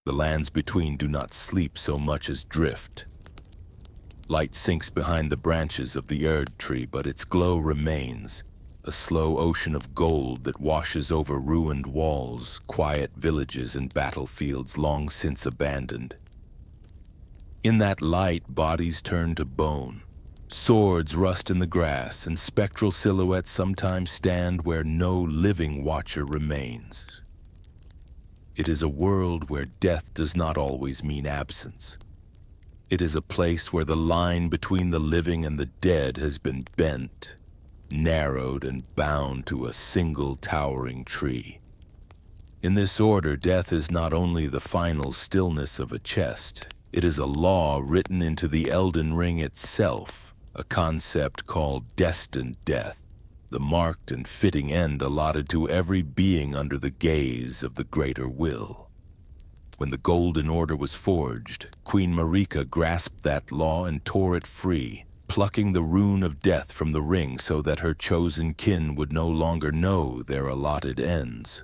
The lands between do not sleep so much as drift. Light sinks behind the branches of the Erd tree, but its glow remains, a slow ocean of gold that washes over ruined walls, quiet villages, and battlefields long since abandoned. In that light, bodies turn to bone. Swords rust in the grass, and spectral silhouettes sometimes stand where no living watcher remains. It is a world where death does not always mean absence. It is a place where the line between the living and the dead has been bent, narrowed, and bound to a single towering tree. In this order, death is not only the final stillness of a chest, it is a law written into the Elden Ring itself, a concept called destined death, the marked and fitting end allotted to every being under the gaze of the greater will. When the Golden Order was forged, Queen Marika grasped that law and tore it free, plucking the rune of death from the ring so that her chosen kin would no longer know their allotted ends.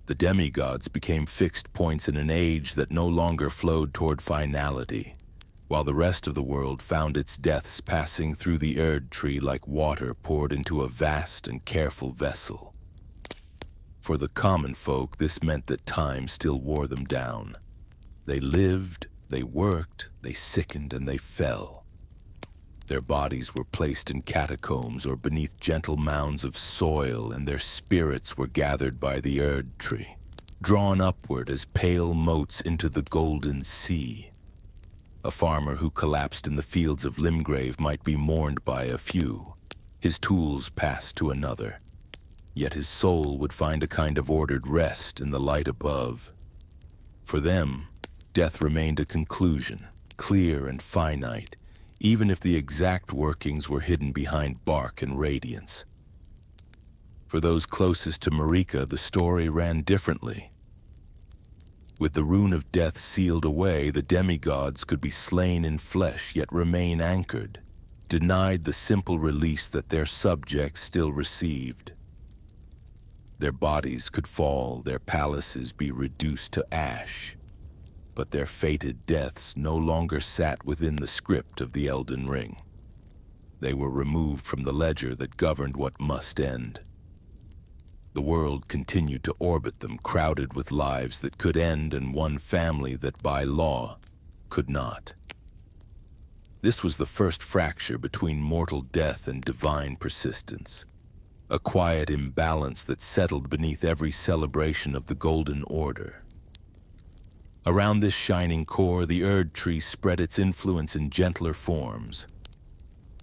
The demigods became fixed points in an age that no longer flowed toward finality, while the rest of the world found its deaths passing through the Erd tree like water poured into a vast and careful vessel. For the common folk, this meant that time still wore them down. They lived, they worked, they sickened, and they fell. Their bodies were placed in catacombs or beneath gentle mounds of soil, and their spirits were gathered by the Erd tree, drawn upward as pale motes into the golden sea. A farmer who collapsed in the fields of Limgrave might be mourned by a few, his tools passed to another. Yet his soul would find a kind of ordered rest in the light above. For them, death remained a conclusion, clear and finite, even if the exact workings were hidden behind bark and radiance. For those closest to Marika, the story ran differently. With the rune of death sealed away, the demigods could be slain in flesh yet remain anchored, denied the simple release that their subjects still received. Their bodies could fall, their palaces be reduced to ash, but their fated deaths no longer sat within the script of the Elden Ring. They were removed from the ledger that governed what must end. The world continued to orbit them, crowded with lives that could end and one family that by law could not. This was the first fracture between mortal death and divine persistence, a quiet imbalance that settled beneath every celebration of the Golden Order. Around this shining core, the Erd tree spread its influence in gentler forms.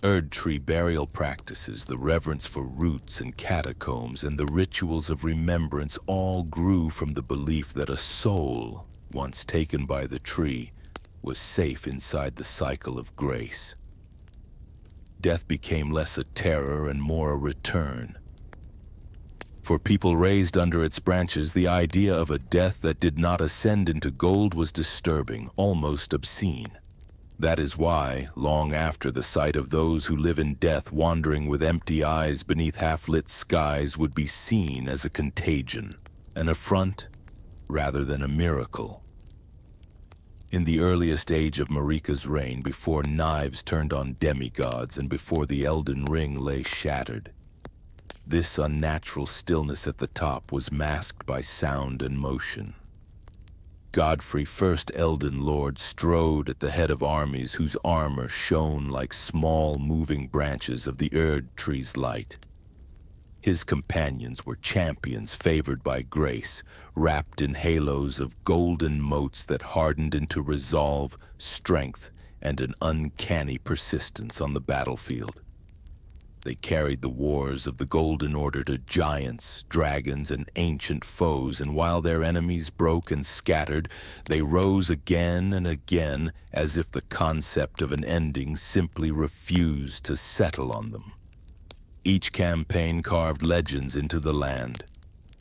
Erd tree burial practices, the reverence for roots and catacombs, and the rituals of remembrance all grew from the belief that a soul, once taken by the tree, was safe inside the cycle of grace. Death became less a terror and more a return. For people raised under its branches, the idea of a death that did not ascend into gold was disturbing, almost obscene. That is why, long after, the sight of those who live in death wandering with empty eyes beneath half-lit skies would be seen as a contagion, an affront rather than a miracle. In the earliest age of Marika's reign, before knives turned on demigods and before the Elden Ring lay shattered, this unnatural stillness at the top was masked by sound and motion. Godfrey, first Elden Lord, strode at the head of armies whose armor shone like small moving branches of the Erd tree's light. His companions were champions favored by grace, wrapped in halos of golden motes that hardened into resolve, strength, and an uncanny persistence on the battlefield. They carried the wars of the Golden Order to giants, dragons, and ancient foes, and while their enemies broke and scattered, they rose again and again as if the concept of an ending simply refused to settle on them. Each campaign carved legends into the land.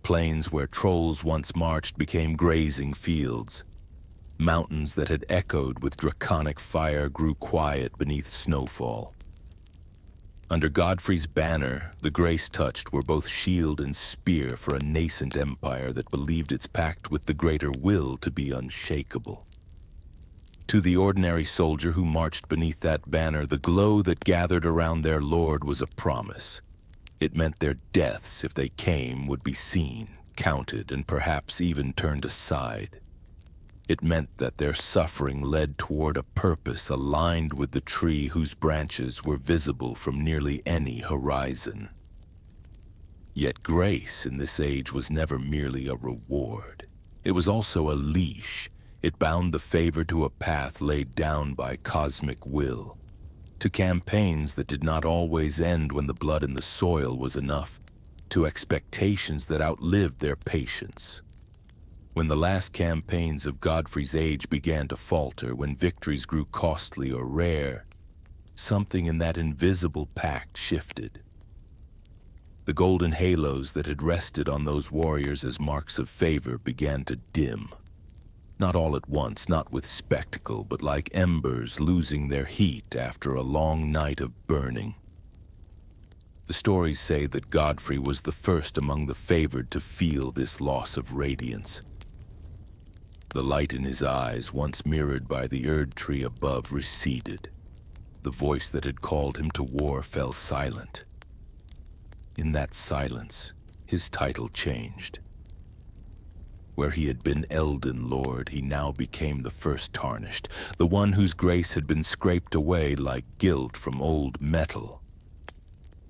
Plains where trolls once marched became grazing fields. Mountains that had echoed with draconic fire grew quiet beneath snowfall. Under Godfrey's banner, the grace touched were both shield and spear for a nascent empire that believed its pact with the greater will to be unshakable. To the ordinary soldier who marched beneath that banner, the glow that gathered around their lord was a promise. It meant their deaths, if they came, would be seen, counted, and perhaps even turned aside. It meant that their suffering led toward a purpose aligned with the tree whose branches were visible from nearly any horizon. Yet grace in this age was never merely a reward. It was also a leash. It bound the favor to a path laid down by cosmic will, to campaigns that did not always end when the blood in the soil was enough, to expectations that outlived their patience. When the last campaigns of Godfrey's age began to falter, when victories grew costly or rare, something in that invisible pact shifted. The golden halos that had rested on those warriors as marks of favor began to dim. Not all at once, not with spectacle, but like embers losing their heat after a long night of burning. The stories say that Godfrey was the first among the favored to feel this loss of radiance. The light in his eyes, once mirrored by the Erd tree above, receded. The voice that had called him to war fell silent. In that silence, his title changed. Where he had been Elden Lord, he now became the first Tarnished, the one whose grace had been scraped away like gilt from old metal.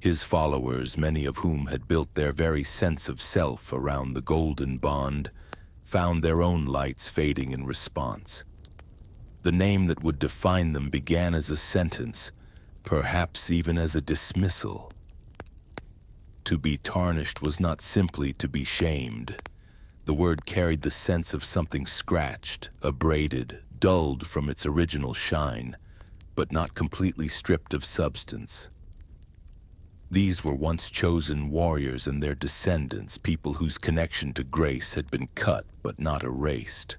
His followers, many of whom had built their very sense of self around the golden bond, found their own lights fading in response. The name that would define them began as a sentence, perhaps even as a dismissal. To be tarnished was not simply to be shamed. The word carried the sense of something scratched, abraded, dulled from its original shine, but not completely stripped of substance. These were once chosen warriors and their descendants, people whose connection to grace had been cut but not erased.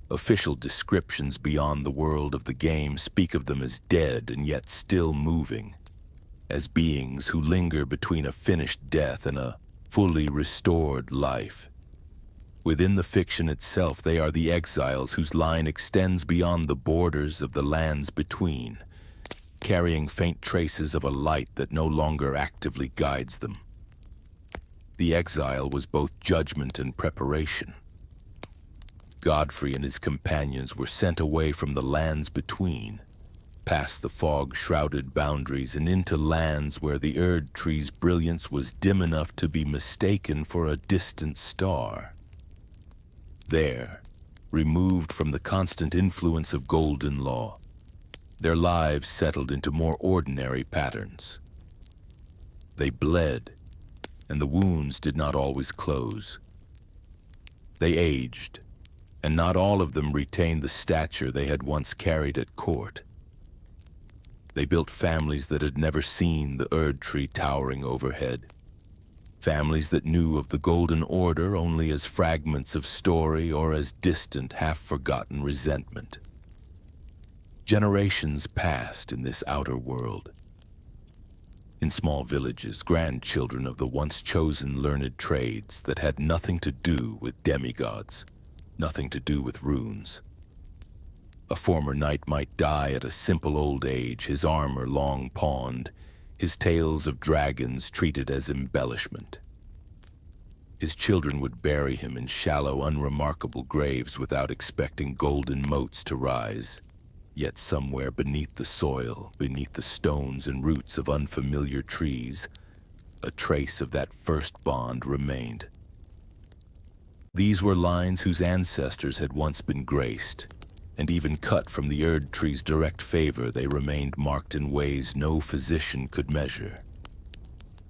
Official descriptions beyond the world of the game speak of them as dead and yet still moving, as beings who linger between a finished death and a fully restored life. Within the fiction itself, they are the exiles whose line extends beyond the borders of the lands between, carrying faint traces of a light that no longer actively guides them. The exile was both judgment and preparation. Godfrey and his companions were sent away from the lands between, past the fog-shrouded boundaries and into lands where the Erd tree's brilliance was dim enough to be mistaken for a distant star. There, removed from the constant influence of golden law, their lives settled into more ordinary patterns. They bled, and the wounds did not always close. They aged, and not all of them retained the stature they had once carried at court. They built families that had never seen the Erd tree towering overhead. Families that knew of the Golden Order only as fragments of story or as distant, half-forgotten resentment. Generations passed in this outer world. In small villages, grandchildren of the once chosen learned trades that had nothing to do with demigods, nothing to do with runes. A former knight might die at a simple old age, his armor long pawned, his tales of dragons treated as embellishment. His children would bury him in shallow, unremarkable graves without expecting golden moats to rise. Yet somewhere beneath the soil, beneath the stones and roots of unfamiliar trees, a trace of that first bond remained. These were lines whose ancestors had once been graced, and even cut from the Erd tree's direct favor, they remained marked in ways no physician could measure.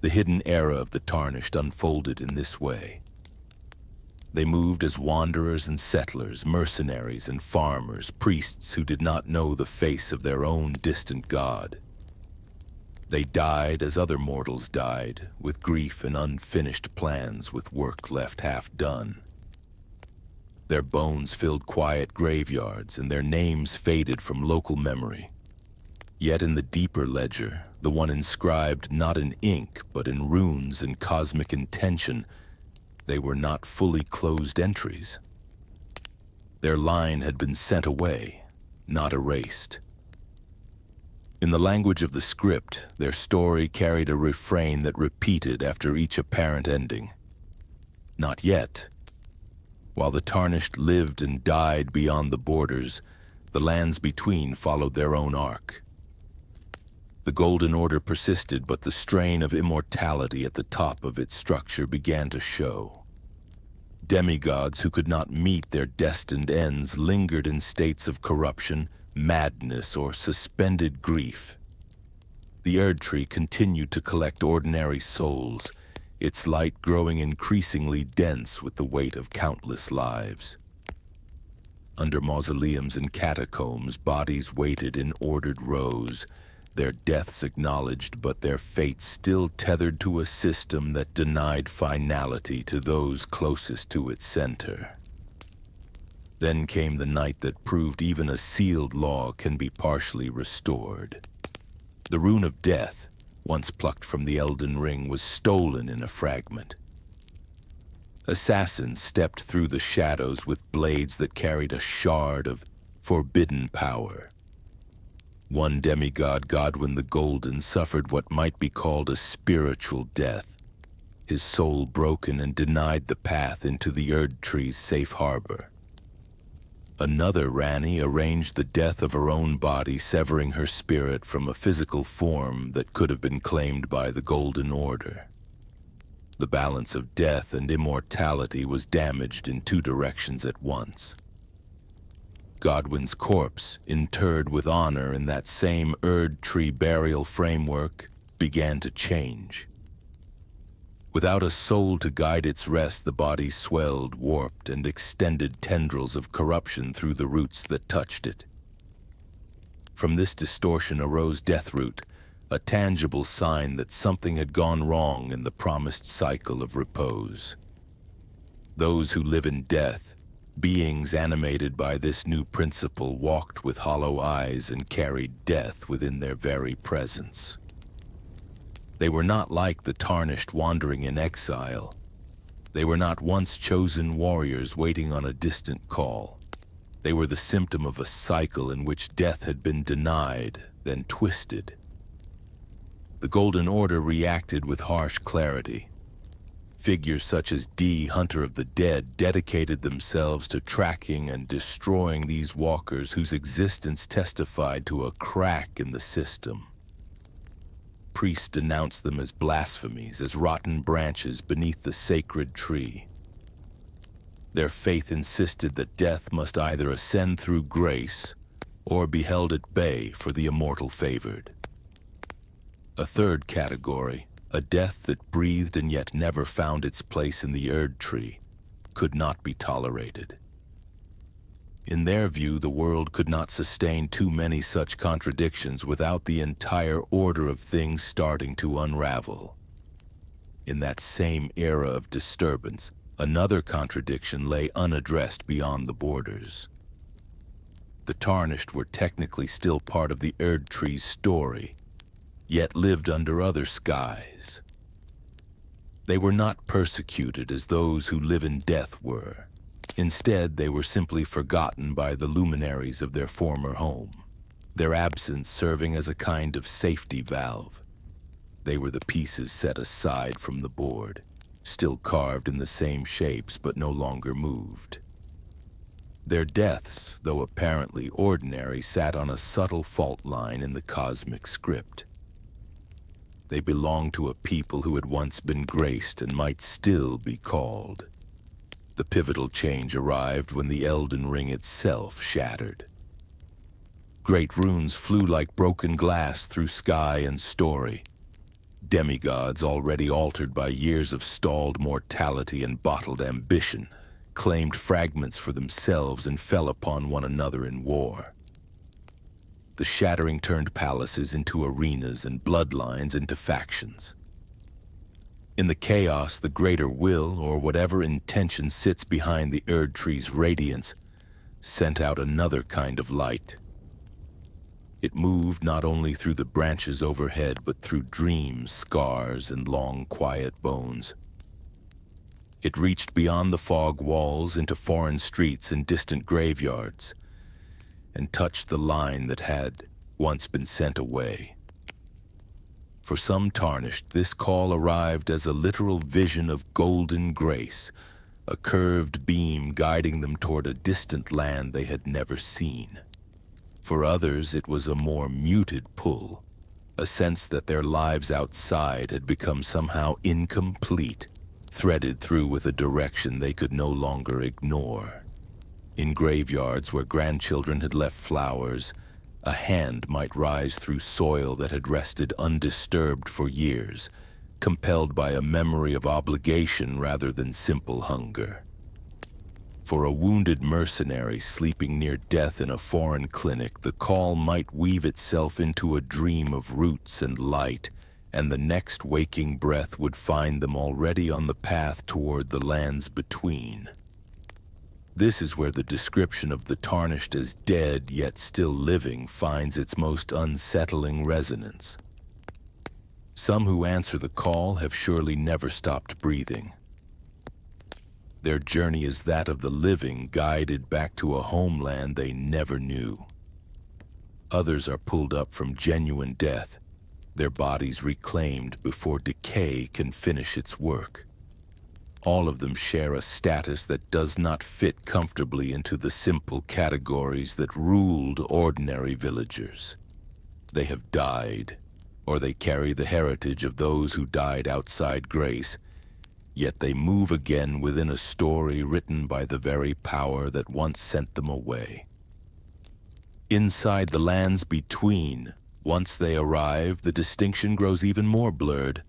The hidden era of the Tarnished unfolded in this way. They moved as wanderers and settlers, mercenaries and farmers, priests who did not know the face of their own distant god. They died as other mortals died, with grief and unfinished plans, with work left half done. Their bones filled quiet graveyards, and their names faded from local memory. Yet in the deeper ledger, the one inscribed not in ink but in runes and cosmic intention, they were not fully closed entries. Their line had been sent away, not erased. In the language of the script, their story carried a refrain that repeated after each apparent ending. Not yet. While the Tarnished lived and died beyond the borders, the lands between followed their own arc. The Golden Order persisted, but the strain of immortality at the top of its structure began to show. Demigods who could not meet their destined ends lingered in states of corruption, madness, or suspended grief. The Erdtree continued to collect ordinary souls, its light growing increasingly dense with the weight of countless lives. Under mausoleums and catacombs, bodies waited in ordered rows, their deaths acknowledged, but their fates still tethered to a system that denied finality to those closest to its center. Then came the night that proved even a sealed law can be partially restored. The rune of death, once plucked from the Elden Ring, was stolen in a fragment. Assassins stepped through the shadows with blades that carried a shard of forbidden power. One demigod, Godwyn the Golden, suffered what might be called a spiritual death, his soul broken and denied the path into the Erdtree's safe harbor. Another Ranni arranged the death of her own body, severing her spirit from a physical form that could have been claimed by the Golden Order. The balance of death and immortality was damaged in two directions at once. Godwyn's corpse, interred with honor in that same Erdtree burial framework, began to change. Without a soul to guide its rest, the body swelled, warped, and extended tendrils of corruption through the roots that touched it. From this distortion arose Deathroot, a tangible sign that something had gone wrong in the promised cycle of repose. Those who live in death, beings animated by this new principle, walked with hollow eyes and carried death within their very presence. They were not like the Tarnished wandering in exile. They were not once chosen warriors waiting on a distant call. They were the symptom of a cycle in which death had been denied, then twisted. The Golden Order reacted with harsh clarity. Figures such as D, Hunter of the Dead, dedicated themselves to tracking and destroying these walkers whose existence testified to a crack in the system. Priests denounced them as blasphemies, as rotten branches beneath the sacred tree. Their faith insisted that death must either ascend through grace or be held at bay for the immortal favored. A third category, a death that breathed and yet never found its place in the Erdtree, could not be tolerated. In their view, the world could not sustain too many such contradictions without the entire order of things starting to unravel. In that same era of disturbance, another contradiction lay unaddressed beyond the borders. The Tarnished were technically still part of the Erdtree's story, yet lived under other skies. They were not persecuted as those who live in death were. Instead, they were simply forgotten by the luminaries of their former home, their absence serving as a kind of safety valve. They were the pieces set aside from the board, still carved in the same shapes but no longer moved. Their deaths, though apparently ordinary, sat on a subtle fault line in the cosmic script. They belonged to a people who had once been graced and might still be called. The pivotal change arrived when the Elden Ring itself shattered. Great runes flew like broken glass through sky and story. Demigods, already altered by years of stalled mortality and bottled ambition, claimed fragments for themselves and fell upon one another in war. The shattering turned palaces into arenas and bloodlines into factions. In the chaos, the greater will, or whatever intention sits behind the Erdtree's radiance, sent out another kind of light. It moved not only through the branches overhead, but through dreams, scars, and long, quiet bones. It reached beyond the fog walls into foreign streets and distant graveyards, and touched the line that had once been sent away. For some Tarnished, this call arrived as a literal vision of golden grace, a curved beam guiding them toward a distant land they had never seen. For others, it was a more muted pull, a sense that their lives outside had become somehow incomplete, threaded through with a direction they could no longer ignore. In graveyards where grandchildren had left flowers, a hand might rise through soil that had rested undisturbed for years, compelled by a memory of obligation rather than simple hunger. For a wounded mercenary sleeping near death in a foreign clinic, the call might weave itself into a dream of roots and light, and the next waking breath would find them already on the path toward the lands between. This is where the description of the Tarnished as dead yet still living finds its most unsettling resonance. Some who answer the call have surely never stopped breathing. Their journey is that of the living, guided back to a homeland they never knew. Others are pulled up from genuine death, their bodies reclaimed before decay can finish its work. All of them share a status that does not fit comfortably into the simple categories that ruled ordinary villagers. They have died, or they carry the heritage of those who died outside grace, yet they move again within a story written by the very power that once sent them away. Inside the lands between, once they arrive, the distinction grows even more blurred.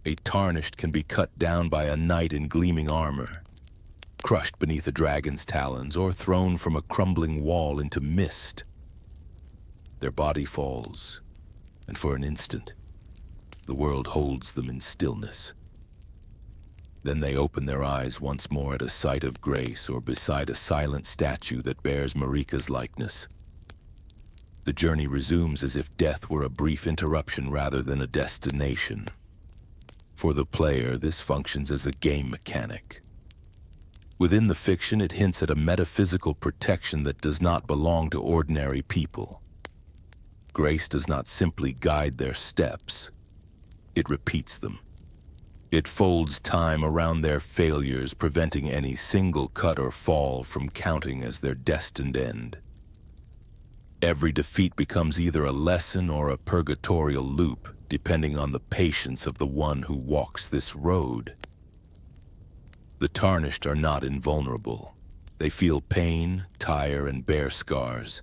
A Tarnished can be cut down by a knight in gleaming armor, crushed beneath a dragon's talons, or thrown from a crumbling wall into mist. Their body falls, and for an instant, the world holds them in stillness. Then they open their eyes once more at a sight of grace or beside a silent statue that bears Marika's likeness. The journey resumes as if death were a brief interruption rather than a destination. For the player, this functions as a game mechanic. Within the fiction, it hints at a metaphysical protection that does not belong to ordinary people. Grace does not simply guide their steps, it repeats them. It folds time around their failures, preventing any single cut or fall from counting as their destined end. Every defeat becomes either a lesson or a purgatorial loop, depending on the patience of the one who walks this road. The Tarnished are not invulnerable. They feel pain, tire, and bear scars,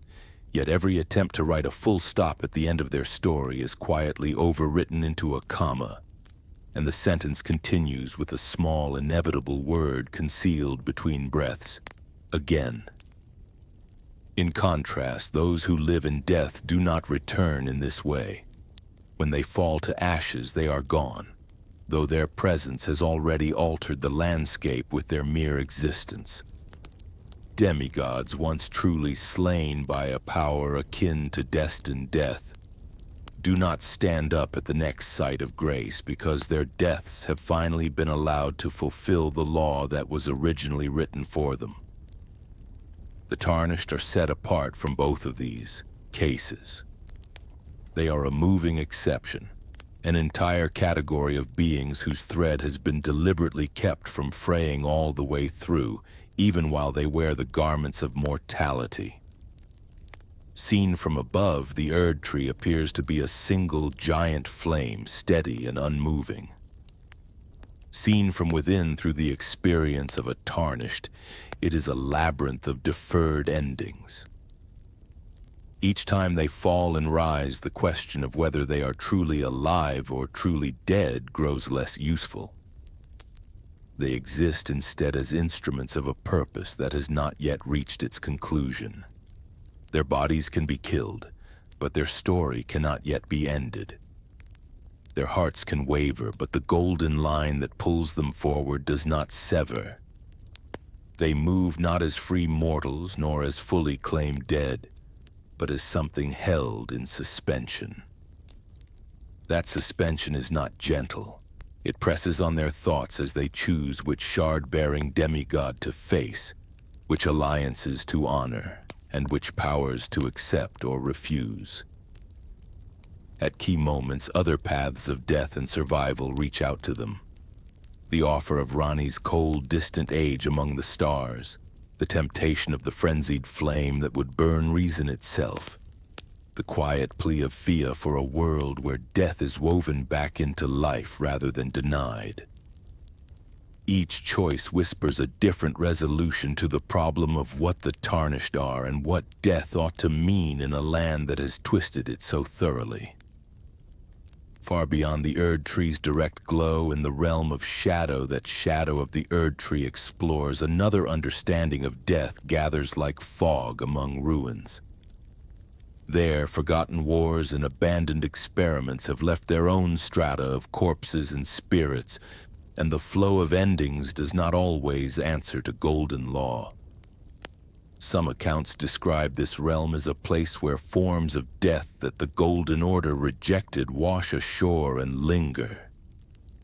yet every attempt to write a full stop at the end of their story is quietly overwritten into a comma, and the sentence continues with a small, inevitable word concealed between breaths. Again. In contrast, those who live in death do not return in this way. When they fall to ashes, they are gone, though their presence has already altered the landscape with their mere existence. Demigods once truly slain by a power akin to destined death do not stand up at the next sight of grace because their deaths have finally been allowed to fulfill the law that was originally written for them. The Tarnished are set apart from both of these cases. They are a moving exception, an entire category of beings whose thread has been deliberately kept from fraying all the way through, even while they wear the garments of mortality. Seen from above, the Erd tree appears to be a single giant flame, steady and unmoving. Seen from within through the experience of a Tarnished, it is a labyrinth of deferred endings. Each time they fall and rise, the question of whether they are truly alive or truly dead grows less useful. They exist instead as instruments of a purpose that has not yet reached its conclusion. Their bodies can be killed, but their story cannot yet be ended. Their hearts can waver, but the golden line that pulls them forward does not sever. They move not as free mortals, nor as fully claimed dead, but as something held in suspension. That suspension is not gentle. It presses on their thoughts as they choose which shard-bearing demigod to face, which alliances to honor, and which powers to accept or refuse. At key moments, other paths of death and survival reach out to them. The offer of Rani's cold, distant age among the stars, the temptation of the frenzied flame that would burn reason itself, the quiet plea of Fia for a world where death is woven back into life rather than denied. Each choice whispers a different resolution to the problem of what the Tarnished are and what death ought to mean in a land that has twisted it so thoroughly. Far beyond the Erd Tree's direct glow, in the realm of shadow that Shadow of the Erd Tree explores, another understanding of death gathers like fog among ruins. There, forgotten wars and abandoned experiments have left their own strata of corpses and spirits, and the flow of endings does not always answer to golden law. Some accounts describe this realm as a place where forms of death that the Golden Order rejected wash ashore and linger.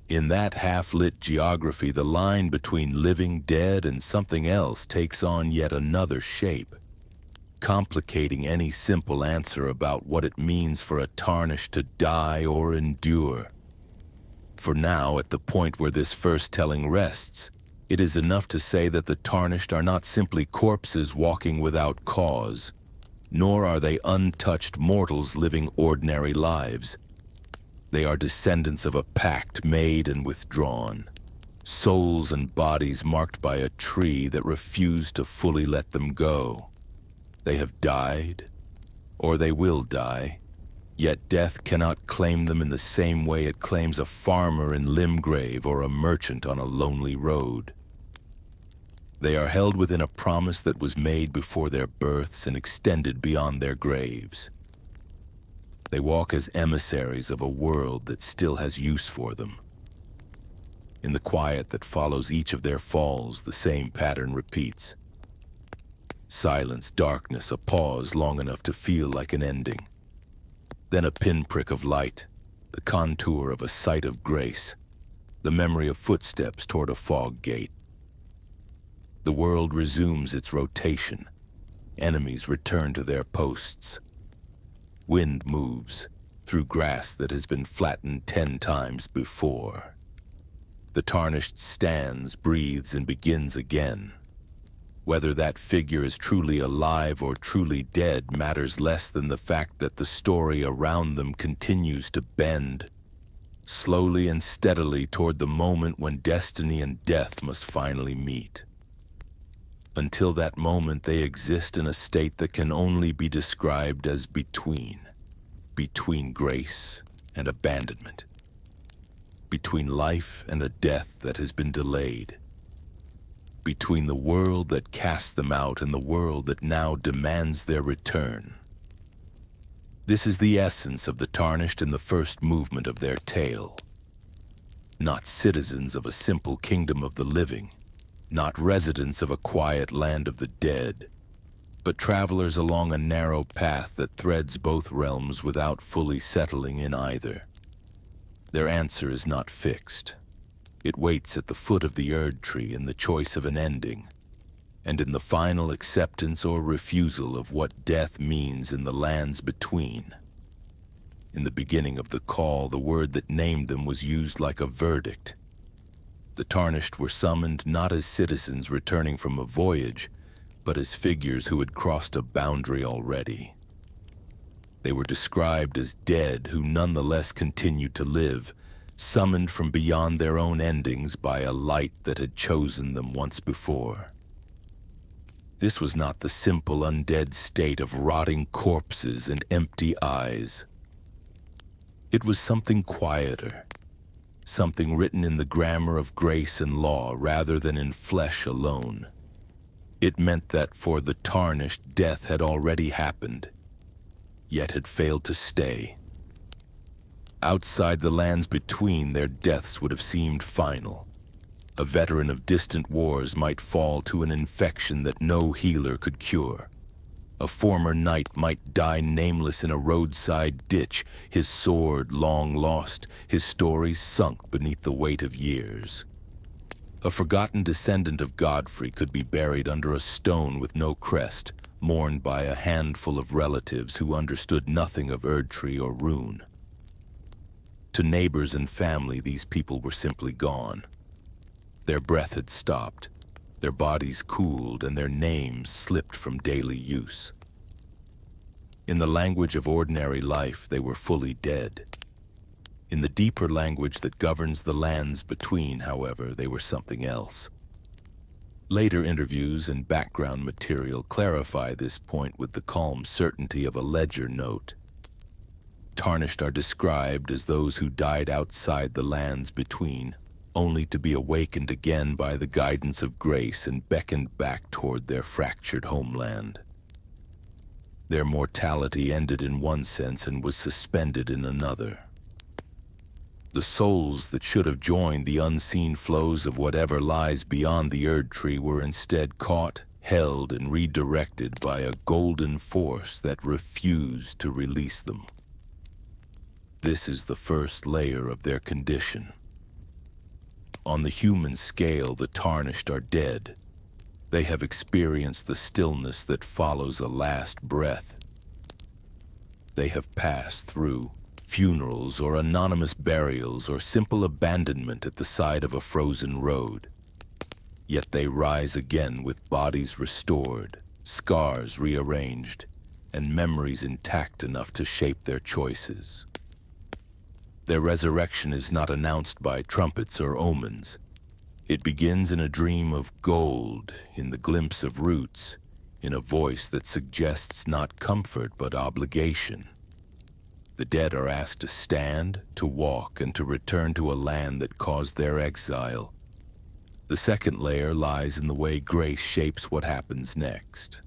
In that half-lit geography, the line between living dead and something else takes on yet another shape, complicating any simple answer about what it means for a Tarnished to die or endure. For now, at the point where this first telling rests, it is enough to say that the Tarnished are not simply corpses walking without cause, nor are they untouched mortals living ordinary lives. They are descendants of a pact made and withdrawn, souls and bodies marked by a tree that refused to fully let them go. They have died, or they will die, yet death cannot claim them in the same way it claims a farmer in Limgrave or a merchant on a lonely road. They are held within a promise that was made before their births and extended beyond their graves. They walk as emissaries of a world that still has use for them. In the quiet that follows each of their falls, the same pattern repeats. Silence, darkness, a pause long enough to feel like an ending. Then a pinprick of light, the contour of a sight of grace, the memory of footsteps toward a fog gate. The world resumes its rotation. Enemies return to their posts. Wind moves through grass that has been flattened 10 times before. The Tarnished stands, breathes, and begins again. Whether that figure is truly alive or truly dead matters less than the fact that the story around them continues to bend, slowly and steadily toward the moment when destiny and death must finally meet. Until that moment, they exist in a state that can only be described as between grace and abandonment, between life and a death that has been delayed, between the world that cast them out and the world that now demands their return. This is the essence of the Tarnished in the first movement of their tale. Not citizens of a simple kingdom of the living, not residents of a quiet land of the dead, but travelers along a narrow path that threads both realms without fully settling in either. Their answer is not fixed. It waits at the foot of the Erd Tree in the choice of an ending, and in the final acceptance or refusal of what death means in the lands between. In the beginning of the call, the word that named them was used like a verdict. The Tarnished were summoned not as citizens returning from a voyage, but as figures who had crossed a boundary already. They were described as dead who nonetheless continued to live, summoned from beyond their own endings by a light that had chosen them once before. This was not the simple undead state of rotting corpses and empty eyes. It was something quieter, something written in the grammar of grace and law rather than in flesh alone. It meant that for the Tarnished, death had already happened, yet had failed to stay. Outside the lands between, their deaths would have seemed final. A veteran of distant wars might fall to an infection that no healer could cure. A former knight might die nameless in a roadside ditch, his sword long lost, his stories sunk beneath the weight of years. A forgotten descendant of Godfrey could be buried under a stone with no crest, mourned by a handful of relatives who understood nothing of Erdtree or rune. To neighbors and family, these people were simply gone. Their breath had stopped, their bodies cooled, and their names slipped from daily use. In the language of ordinary life, they were fully dead. In the deeper language that governs the lands between, however, they were something else. Later interviews and background material clarify this point with the calm certainty of a ledger note. Tarnished are described as those who died outside the lands between, only to be awakened again by the guidance of grace and beckoned back toward their fractured homeland. Their mortality ended in one sense and was suspended in another. The souls that should have joined the unseen flows of whatever lies beyond the Erdtree were instead caught, held, and redirected by a golden force that refused to release them. This is the first layer of their condition. On the human scale, the Tarnished are dead. They have experienced the stillness that follows a last breath. They have passed through funerals or anonymous burials or simple abandonment at the side of a frozen road. Yet they rise again with bodies restored, scars rearranged, and memories intact enough to shape their choices. Their resurrection is not announced by trumpets or omens. It begins in a dream of gold, in the glimpse of roots, in a voice that suggests not comfort but obligation. The dead are asked to stand, to walk, and to return to a land that caused their exile. The second layer lies in the way grace shapes what happens next.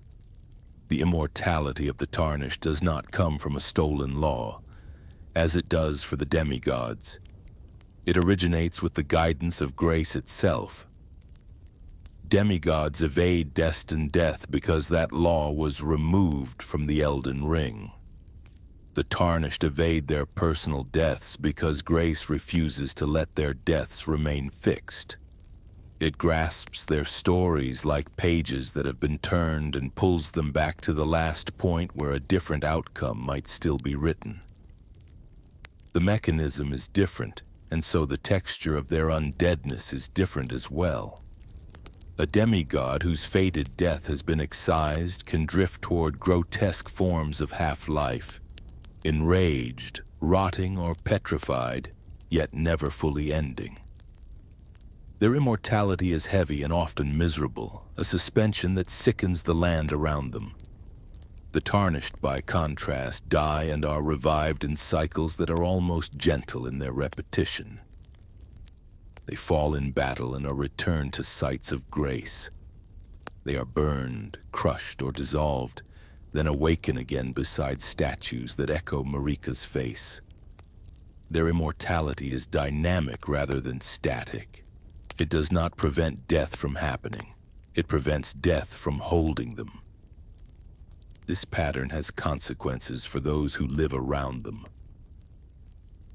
The immortality of the Tarnished does not come from a stolen law, as it does for the demigods. It originates with the guidance of grace itself. Demigods evade destined death because that law was removed from the Elden Ring. The Tarnished evade their personal deaths because grace refuses to let their deaths remain fixed. It grasps their stories like pages that have been turned and pulls them back to the last point where a different outcome might still be written. The mechanism is different, and so the texture of their undeadness is different as well. A demigod whose fated death has been excised can drift toward grotesque forms of half-life, enraged, rotting, or petrified, yet never fully ending. Their immortality is heavy and often miserable, a suspension that sickens the land around them. The Tarnished, by contrast, die and are revived in cycles that are almost gentle in their repetition. They fall in battle and are returned to sites of grace. They are burned, crushed, or dissolved, then awaken again beside statues that echo Marika's face. Their immortality is dynamic rather than static. It does not prevent death from happening. It prevents death from holding them. This pattern has consequences for those who live around them.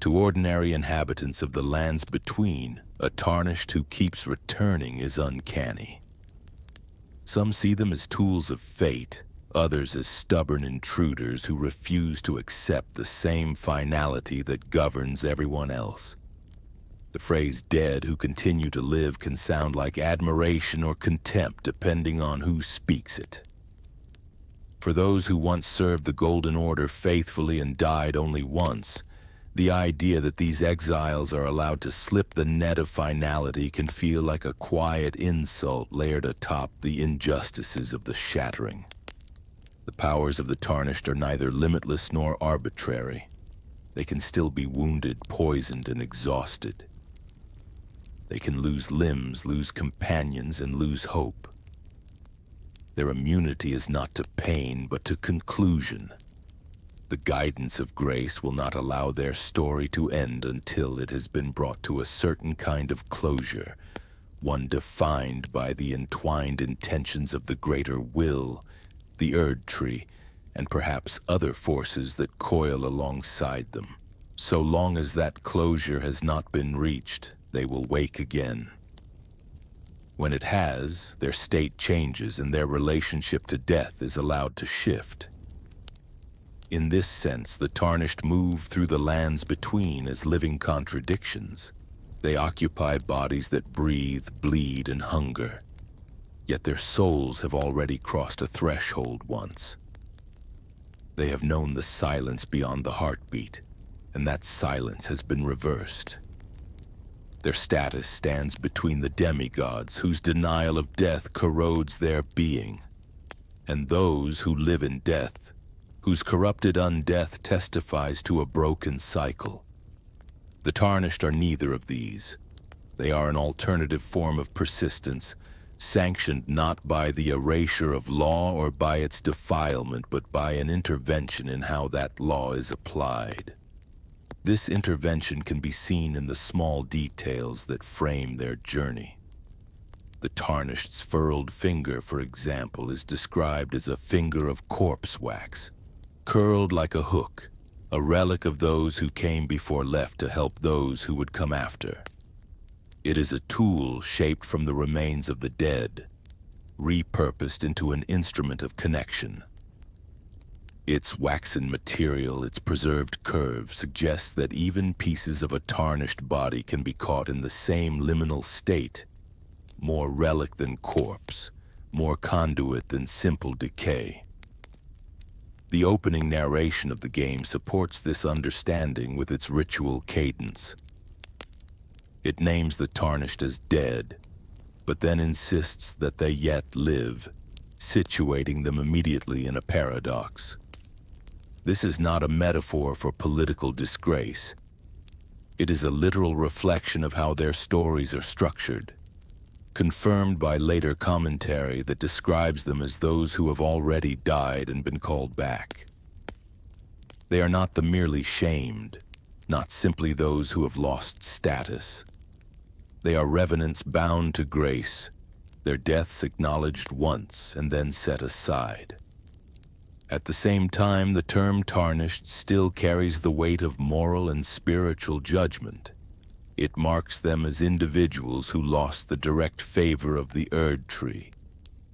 To ordinary inhabitants of the lands between, a Tarnished who keeps returning is uncanny. Some see them as tools of fate, others as stubborn intruders who refuse to accept the same finality that governs everyone else. The phrase "dead who continue to live" can sound like admiration or contempt depending on who speaks it. For those who once served the Golden Order faithfully and died only once, the idea that these exiles are allowed to slip the net of finality can feel like a quiet insult layered atop the injustices of the shattering. The powers of the Tarnished are neither limitless nor arbitrary. They can still be wounded, poisoned, and exhausted. They can lose limbs, lose companions, and lose hope. Their immunity is not to pain, but to conclusion. The guidance of grace will not allow their story to end until it has been brought to a certain kind of closure, one defined by the entwined intentions of the greater will the Erd Tree, and perhaps other forces that coil alongside them. So long as that closure has not been reached, they will wake again. When it has, their state changes and their relationship to death is allowed to shift. In this sense, the Tarnished move through the lands between as living contradictions. They occupy bodies that breathe, bleed, and hunger. Yet their souls have already crossed a threshold once. They have known the silence beyond the heartbeat, and that silence has been reversed. Their status stands between the demigods, whose denial of death corrodes their being, and those who live in death, whose corrupted undeath testifies to a broken cycle. The Tarnished are neither of these. They are an alternative form of persistence, sanctioned not by the erasure of law or by its defilement, but by an intervention in how that law is applied. This intervention can be seen in the small details that frame their journey. The Tarnished's furled finger, for example, is described as a finger of corpse wax, curled like a hook, a relic of those who came before left to help those who would come after. It is a tool shaped from the remains of the dead, repurposed into an instrument of connection. Its waxen material, its preserved curve, suggests that even pieces of a tarnished body can be caught in the same liminal state, more relic than corpse, more conduit than simple decay. The opening narration of the game supports this understanding with its ritual cadence. It names the Tarnished as dead, but then insists that they yet live, situating them immediately in a paradox. This is not a metaphor for political disgrace. It is a literal reflection of how their stories are structured, confirmed by later commentary that describes them as those who have already died and been called back. They are not the merely shamed, not simply those who have lost status. They are revenants bound to grace, their deaths acknowledged once and then set aside. At the same time, the term Tarnished still carries the weight of moral and spiritual judgment. It marks them as individuals who lost the direct favor of the Erd Tree,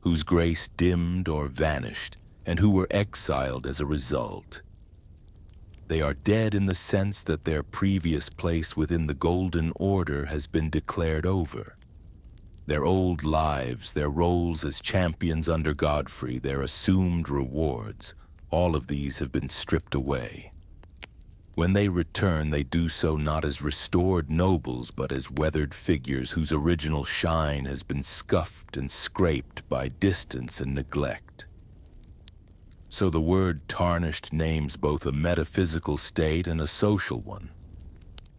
whose grace dimmed or vanished, and who were exiled as a result. They are dead in the sense that their previous place within the Golden Order has been declared over. Their old lives, their roles as champions under Godfrey, their assumed rewards, all of these have been stripped away. When they return, they do so not as restored nobles, but as weathered figures whose original shine has been scuffed and scraped by distance and neglect. So the word Tarnished names both a metaphysical state and a social one.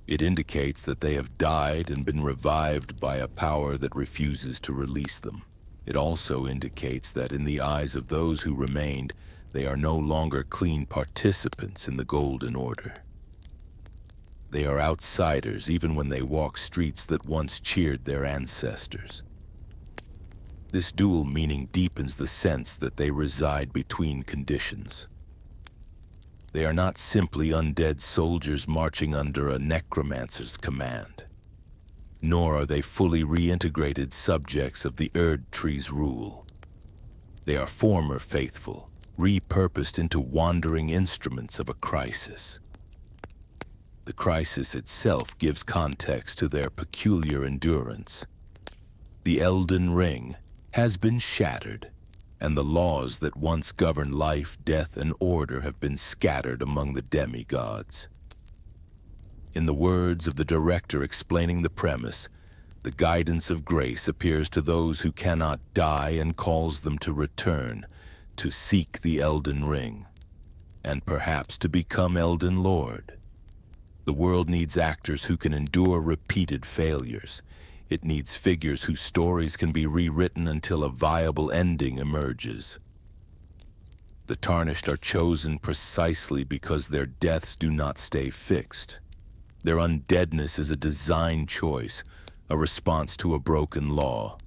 It indicates that they have died and been revived by a power that refuses to release them. It also indicates that in the eyes of those who remained, they are no longer clean participants in the Golden Order. They are outsiders even when they walk streets that once cheered their ancestors. This dual meaning deepens the sense that they reside between conditions. They are not simply undead soldiers marching under a necromancer's command, nor are they fully reintegrated subjects of the Erd Tree's rule. They are former faithful, repurposed into wandering instruments of a crisis. The crisis itself gives context to their peculiar endurance. The Elden Ring has been shattered, and the laws that once governed life, death, and order have been scattered among the demigods. In the words of the director explaining the premise, the guidance of grace appears to those who cannot die and calls them to return, to seek the Elden Ring, and perhaps to become Elden Lord. The world needs actors who can endure repeated failures. It needs figures whose stories can be rewritten until a viable ending emerges. The Tarnished are chosen precisely because their deaths do not stay fixed. Their undeadness is a design choice, a response to a broken law.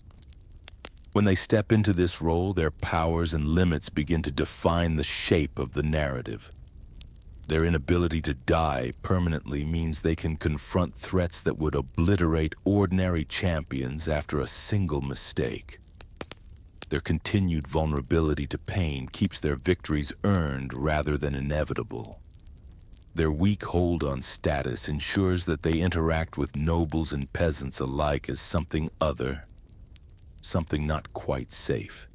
When they step into this role, their powers and limits begin to define the shape of the narrative. Their inability to die permanently means they can confront threats that would obliterate ordinary champions after a single mistake. Their continued vulnerability to pain keeps their victories earned rather than inevitable. Their weak hold on status ensures that they interact with nobles and peasants alike as something other, something not quite safe.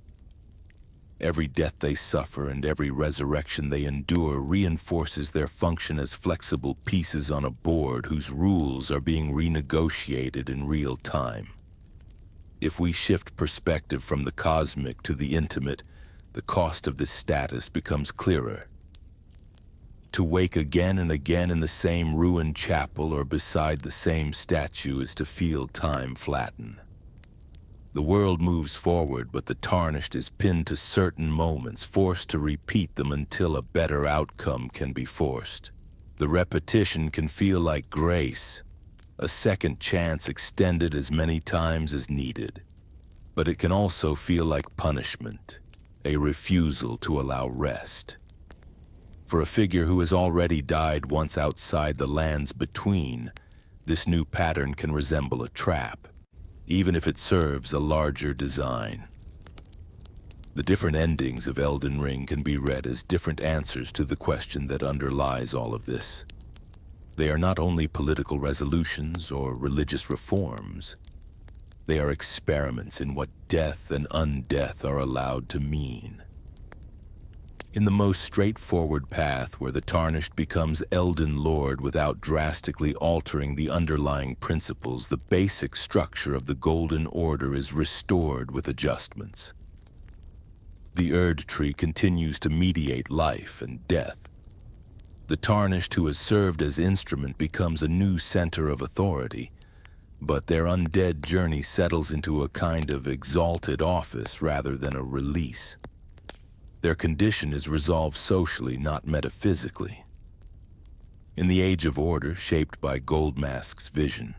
Every death they suffer and every resurrection they endure reinforces their function as flexible pieces on a board whose rules are being renegotiated in real time. If we shift perspective from the cosmic to the intimate, the cost of this status becomes clearer. To wake again and again in the same ruined chapel or beside the same statue is to feel time flatten. The world moves forward, but the Tarnished is pinned to certain moments, forced to repeat them until a better outcome can be forced. The repetition can feel like grace, a second chance extended as many times as needed. But it can also feel like punishment, a refusal to allow rest. For a figure who has already died once outside the lands between, this new pattern can resemble a trap, even if it serves a larger design. The different endings of Elden Ring can be read as different answers to the question that underlies all of this. They are not only political resolutions or religious reforms. They are experiments in what death and undeath are allowed to mean. In the most straightforward path, where the Tarnished becomes Elden Lord without drastically altering the underlying principles, the basic structure of the Golden Order is restored with adjustments. The Erd Tree continues to mediate life and death. The Tarnished who has served as instrument becomes a new center of authority, but their undead journey settles into a kind of exalted office rather than a release. Their condition is resolved socially, not metaphysically. In the Age of Order, shaped by Goldmask's vision,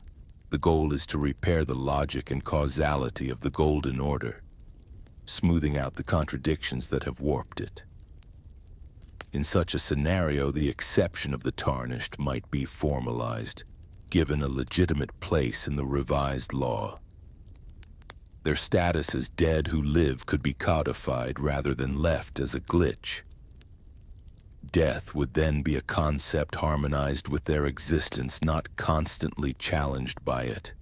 the goal is to repair the logic and causality of the Golden Order, smoothing out the contradictions that have warped it. In such a scenario, the exception of the Tarnished might be formalized, given a legitimate place in the revised law. Their status as dead who live could be codified rather than left as a glitch. Death would then be a concept harmonized with their existence, not constantly challenged by it.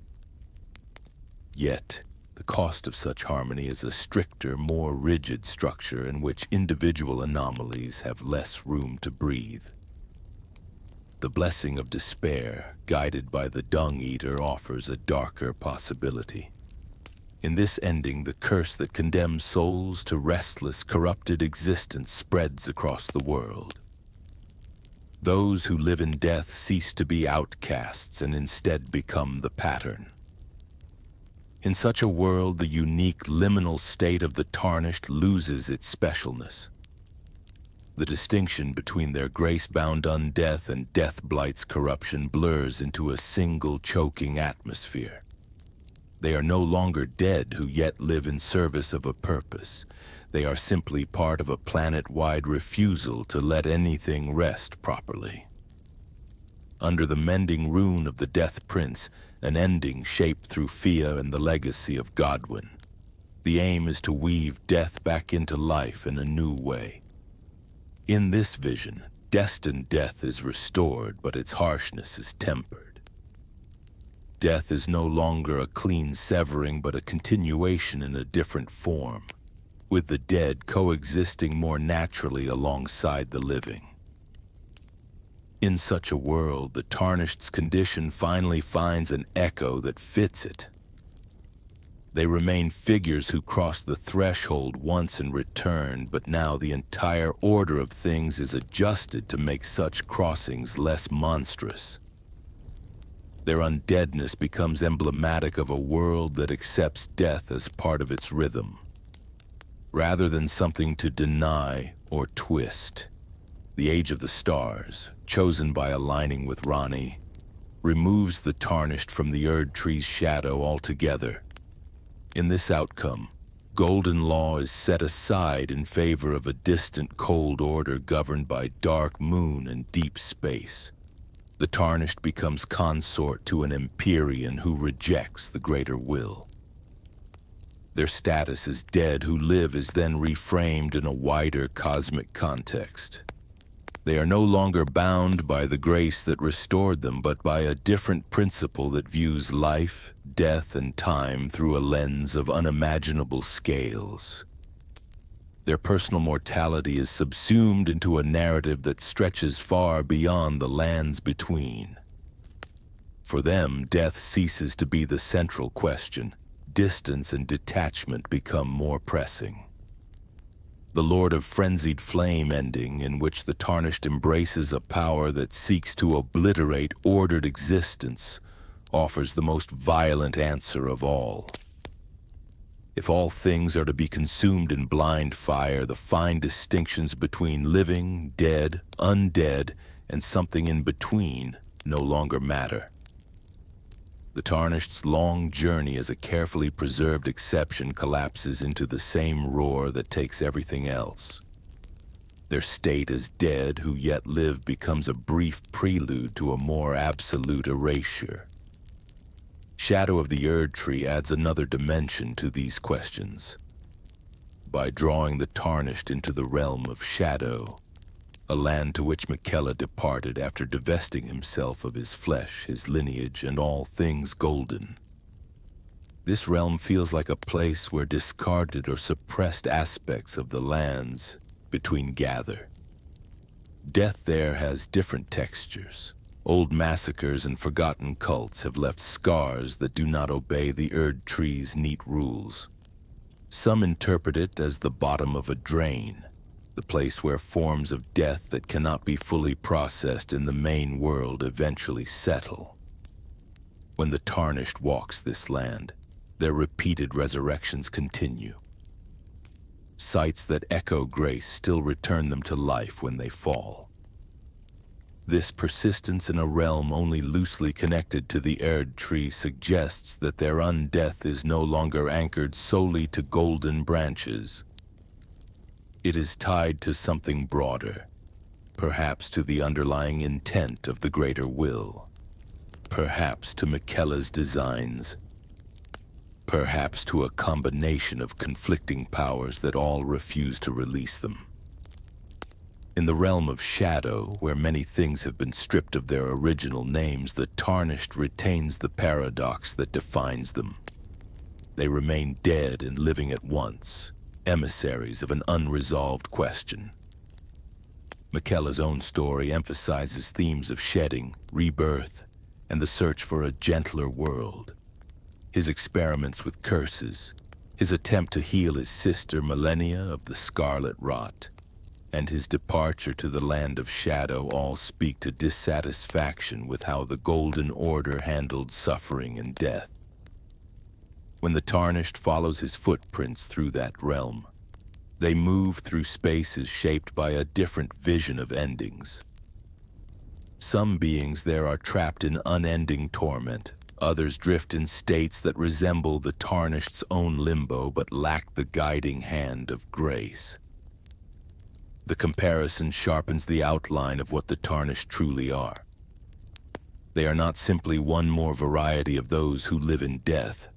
Yet, the cost of such harmony is a stricter, more rigid structure in which individual anomalies have less room to breathe. The blessing of despair, guided by the Dung Eater, offers a darker possibility. In this ending, the curse that condemns souls to restless, corrupted existence spreads across the world. Those who live in death cease to be outcasts and instead become the pattern. In such a world, the unique liminal state of the Tarnished loses its specialness. The distinction between their grace-bound undeath and Deathblight's corruption blurs into a single choking atmosphere. They are no longer dead who yet live in service of a purpose. They are simply part of a planet-wide refusal to let anything rest properly. Under the mending rune of the Death Prince, an ending shaped through Fia and the legacy of Godwyn. The aim is to weave death back into life in a new way. In this vision, destined death is restored, but its harshness is tempered. Death is no longer a clean severing, but a continuation in a different form, with the dead coexisting more naturally alongside the living. In such a world, the Tarnished's condition finally finds an echo that fits it. They remain figures who crossed the threshold once and returned, but now the entire order of things is adjusted to make such crossings less monstrous. Their undeadness becomes emblematic of a world that accepts death as part of its rhythm, rather than something to deny or twist. The Age of the Stars, chosen by aligning with Rani, removes the Tarnished from the Erd Tree's shadow altogether. In this outcome, golden law is set aside in favor of a distant cold order governed by dark moon and deep space. The Tarnished becomes consort to an Empyrean who rejects the greater will. Their status as dead who live is then reframed in a wider cosmic context. They are no longer bound by the grace that restored them, but by a different principle that views life, death, and time through a lens of unimaginable scales. Their personal mortality is subsumed into a narrative that stretches far beyond the lands between. For them, death ceases to be the central question. Distance and detachment become more pressing. The Lord of Frenzied Flame ending, in which the Tarnished embraces a power that seeks to obliterate ordered existence, offers the most violent answer of all. If all things are to be consumed in blind fire, the fine distinctions between living, dead, undead, and something in between no longer matter. The Tarnished's long journey as a carefully preserved exception collapses into the same roar that takes everything else. Their state as dead who yet live becomes a brief prelude to a more absolute erasure. Shadow of the Erd Tree adds another dimension to these questions. By drawing the Tarnished into the realm of shadow, a land to which Miquella departed after divesting himself of his flesh, his lineage, and all things golden. This realm feels like a place where discarded or suppressed aspects of the lands between gather. Death there has different textures. Old massacres and forgotten cults have left scars that do not obey the Erd Tree's neat rules. Some interpret it as the bottom of a drain, the place where forms of death that cannot be fully processed in the main world eventually settle. When the Tarnished walks this land, their repeated resurrections continue. Sights that echo grace still return them to life when they fall. This persistence in a realm only loosely connected to the Erd Tree suggests that their undeath is no longer anchored solely to golden branches. It is tied to something broader, perhaps to the underlying intent of the greater will, perhaps to Miquella's designs, perhaps to a combination of conflicting powers that all refuse to release them. In the realm of shadow, where many things have been stripped of their original names, the Tarnished retains the paradox that defines them. They remain dead and living at once, emissaries of an unresolved question. Miquella's own story emphasizes themes of shedding, rebirth, and the search for a gentler world. His experiments with curses, his attempt to heal his sister Millennia of the Scarlet Rot, and his departure to the land of shadow all speak to dissatisfaction with how the Golden Order handled suffering and death. When the Tarnished follows his footprints through that realm, they move through spaces shaped by a different vision of endings. Some beings there are trapped in unending torment. Others drift in states that resemble the Tarnished's own limbo but lack the guiding hand of grace. The comparison sharpens the outline of what the Tarnished truly are. They are not simply one more variety of those who live in death.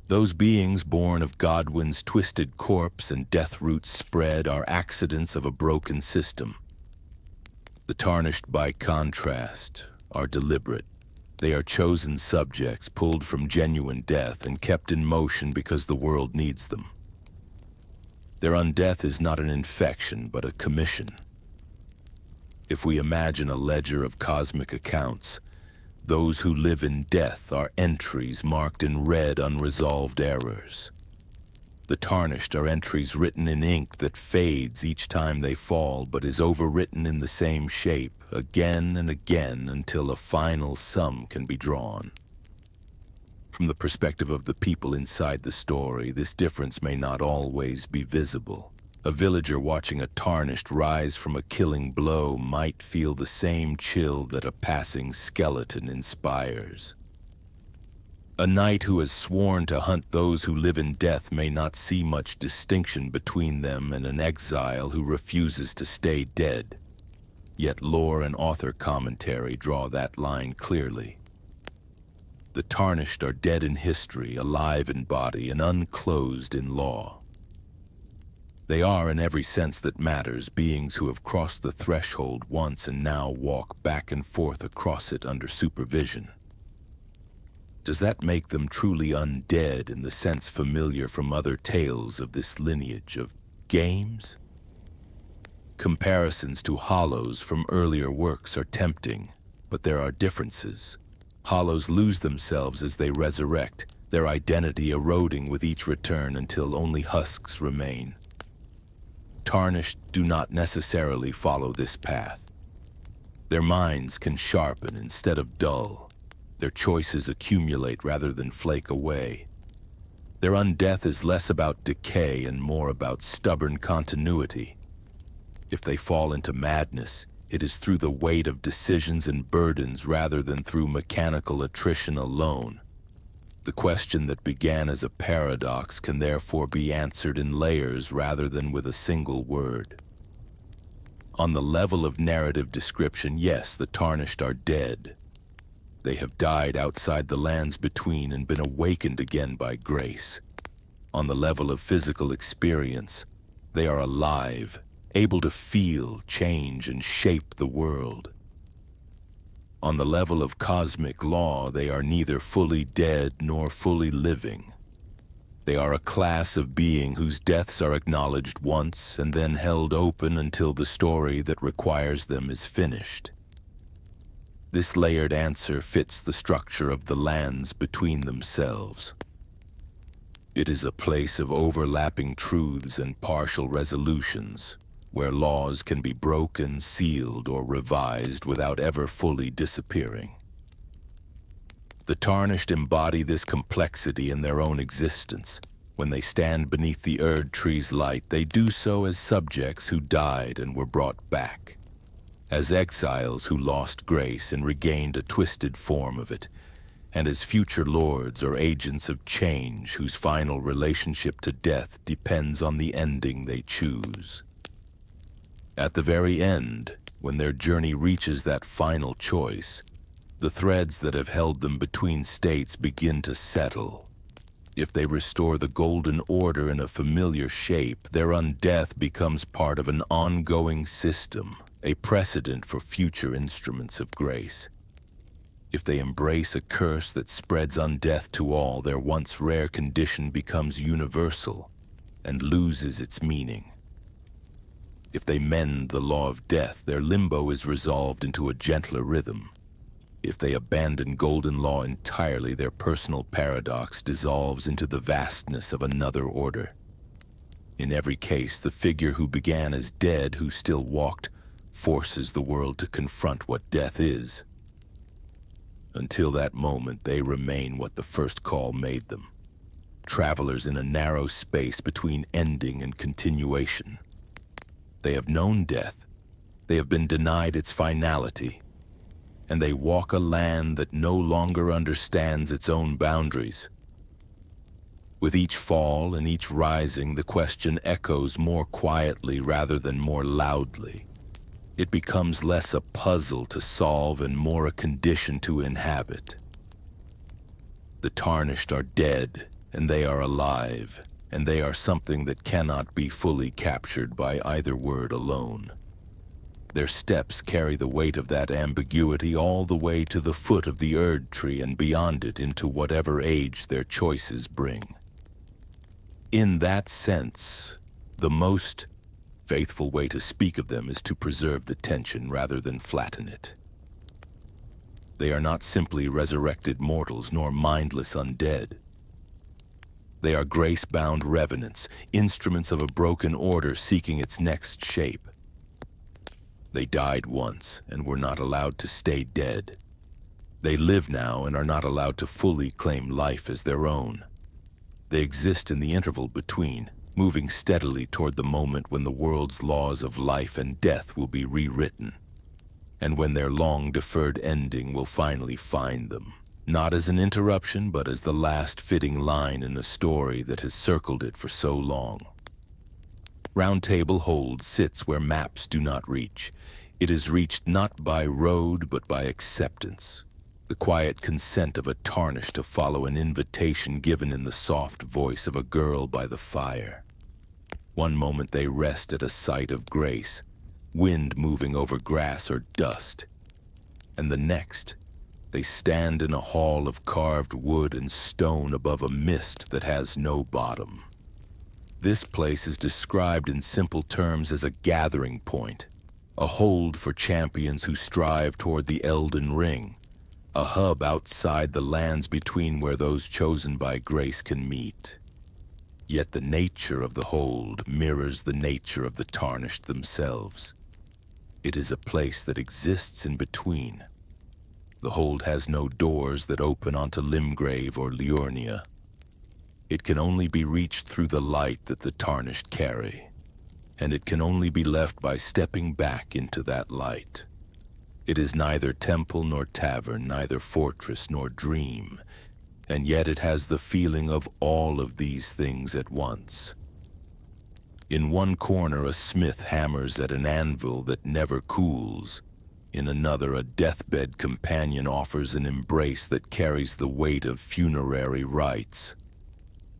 Those beings born of Godwyn's twisted corpse and death roots spread are accidents of a broken system. The Tarnished, by contrast, are deliberate. They are chosen subjects pulled from genuine death and kept in motion because the world needs them. Their undeath is not an infection, but a commission. If we imagine a ledger of cosmic accounts, those who live in death are entries marked in red unresolved errors. The Tarnished are entries written in ink that fades each time they fall, but is overwritten in the same shape again and again until a final sum can be drawn. From the perspective of the people inside the story, this difference may not always be visible. A villager watching a Tarnished rise from a killing blow might feel the same chill that a passing skeleton inspires. A knight who has sworn to hunt those who live in death may not see much distinction between them and an exile who refuses to stay dead. Yet lore and author commentary draw that line clearly. The Tarnished are dead in history, alive in body, and unclosed in law. They are, in every sense that matters, beings who have crossed the threshold once and now walk back and forth across it under supervision. Does that make them truly undead in the sense familiar from other tales of this lineage of games? Comparisons to hollows from earlier works are tempting, but there are differences. Hollows lose themselves as they resurrect, their identity eroding with each return until only husks remain. Tarnished do not necessarily follow this path. Their minds can sharpen instead of dull. Their choices accumulate rather than flake away. Their undeath is less about decay and more about stubborn continuity. If they fall into madness, it is through the weight of decisions and burdens rather than through mechanical attrition alone. The question that began as a paradox can therefore be answered in layers rather than with a single word. On the level of narrative description, yes, the Tarnished are dead. They have died outside the lands between and been awakened again by grace. On the level of physical experience, they are alive, able to feel, change, and shape the world. On the level of cosmic law, they are neither fully dead nor fully living. They are a class of being whose deaths are acknowledged once and then held open until the story that requires them is finished. This layered answer fits the structure of the lands between themselves. It is a place of overlapping truths and partial resolutions, where laws can be broken, sealed, or revised without ever fully disappearing. The Tarnished embody this complexity in their own existence. When they stand beneath the Erd tree's light, they do so as subjects who died and were brought back, as exiles who lost grace and regained a twisted form of it, and as future lords or agents of change whose final relationship to death depends on the ending they choose. At the very end, when their journey reaches that final choice, the threads that have held them between states begin to settle. If they restore the golden order in a familiar shape, their undeath becomes part of an ongoing system, a precedent for future instruments of grace. If they embrace a curse that spreads undeath to all, their once rare condition becomes universal and loses its meaning. If they mend the law of death, their limbo is resolved into a gentler rhythm. If they abandon golden law entirely, their personal paradox dissolves into the vastness of another order. In every case, the figure who began as dead, who still walked, forces the world to confront what death is. Until that moment, they remain what the first call made them, travelers in a narrow space between ending and continuation. They have known death, they have been denied its finality, and they walk a land that no longer understands its own boundaries. With each fall and each rising, the question echoes more quietly rather than more loudly. It becomes less a puzzle to solve and more a condition to inhabit. The Tarnished are dead, and they are alive, and they are something that cannot be fully captured by either word alone. Their steps carry the weight of that ambiguity all the way to the foot of the Erd tree and beyond it into whatever age their choices bring. In that sense, the most faithful way to speak of them is to preserve the tension rather than flatten it. They are not simply resurrected mortals nor mindless undead. They are grace-bound revenants, instruments of a broken order seeking its next shape. They died once and were not allowed to stay dead. They live now and are not allowed to fully claim life as their own. They exist in the interval between, moving steadily toward the moment when the world's laws of life and death will be rewritten, and when their long-deferred ending will finally find them. not as an interruption, but as the last fitting line in a story that has circled it for so long. Round Table Hold sits where maps do not reach. It is reached not by road, but by acceptance. The quiet consent of a Tarnished to follow an invitation given in the soft voice of a girl by the fire. One moment they rest at a sight of grace, wind moving over grass or dust, and the next, they stand in a hall of carved wood and stone above a mist that has no bottom. This place is described in simple terms as a gathering point, a hold for champions who strive toward the Elden Ring, a hub outside the lands between where those chosen by grace can meet. Yet the nature of the hold mirrors the nature of the Tarnished themselves. It is a place that exists in between. The hold has no doors that open onto Limgrave or Liurnia. It can only be reached through the light that the Tarnished carry, and it can only be left by stepping back into that light. It is neither temple nor tavern, neither fortress nor dream, and yet it has the feeling of all of these things at once. In one corner, a smith hammers at an anvil that never cools. In another, a deathbed companion offers an embrace that carries the weight of funerary rites.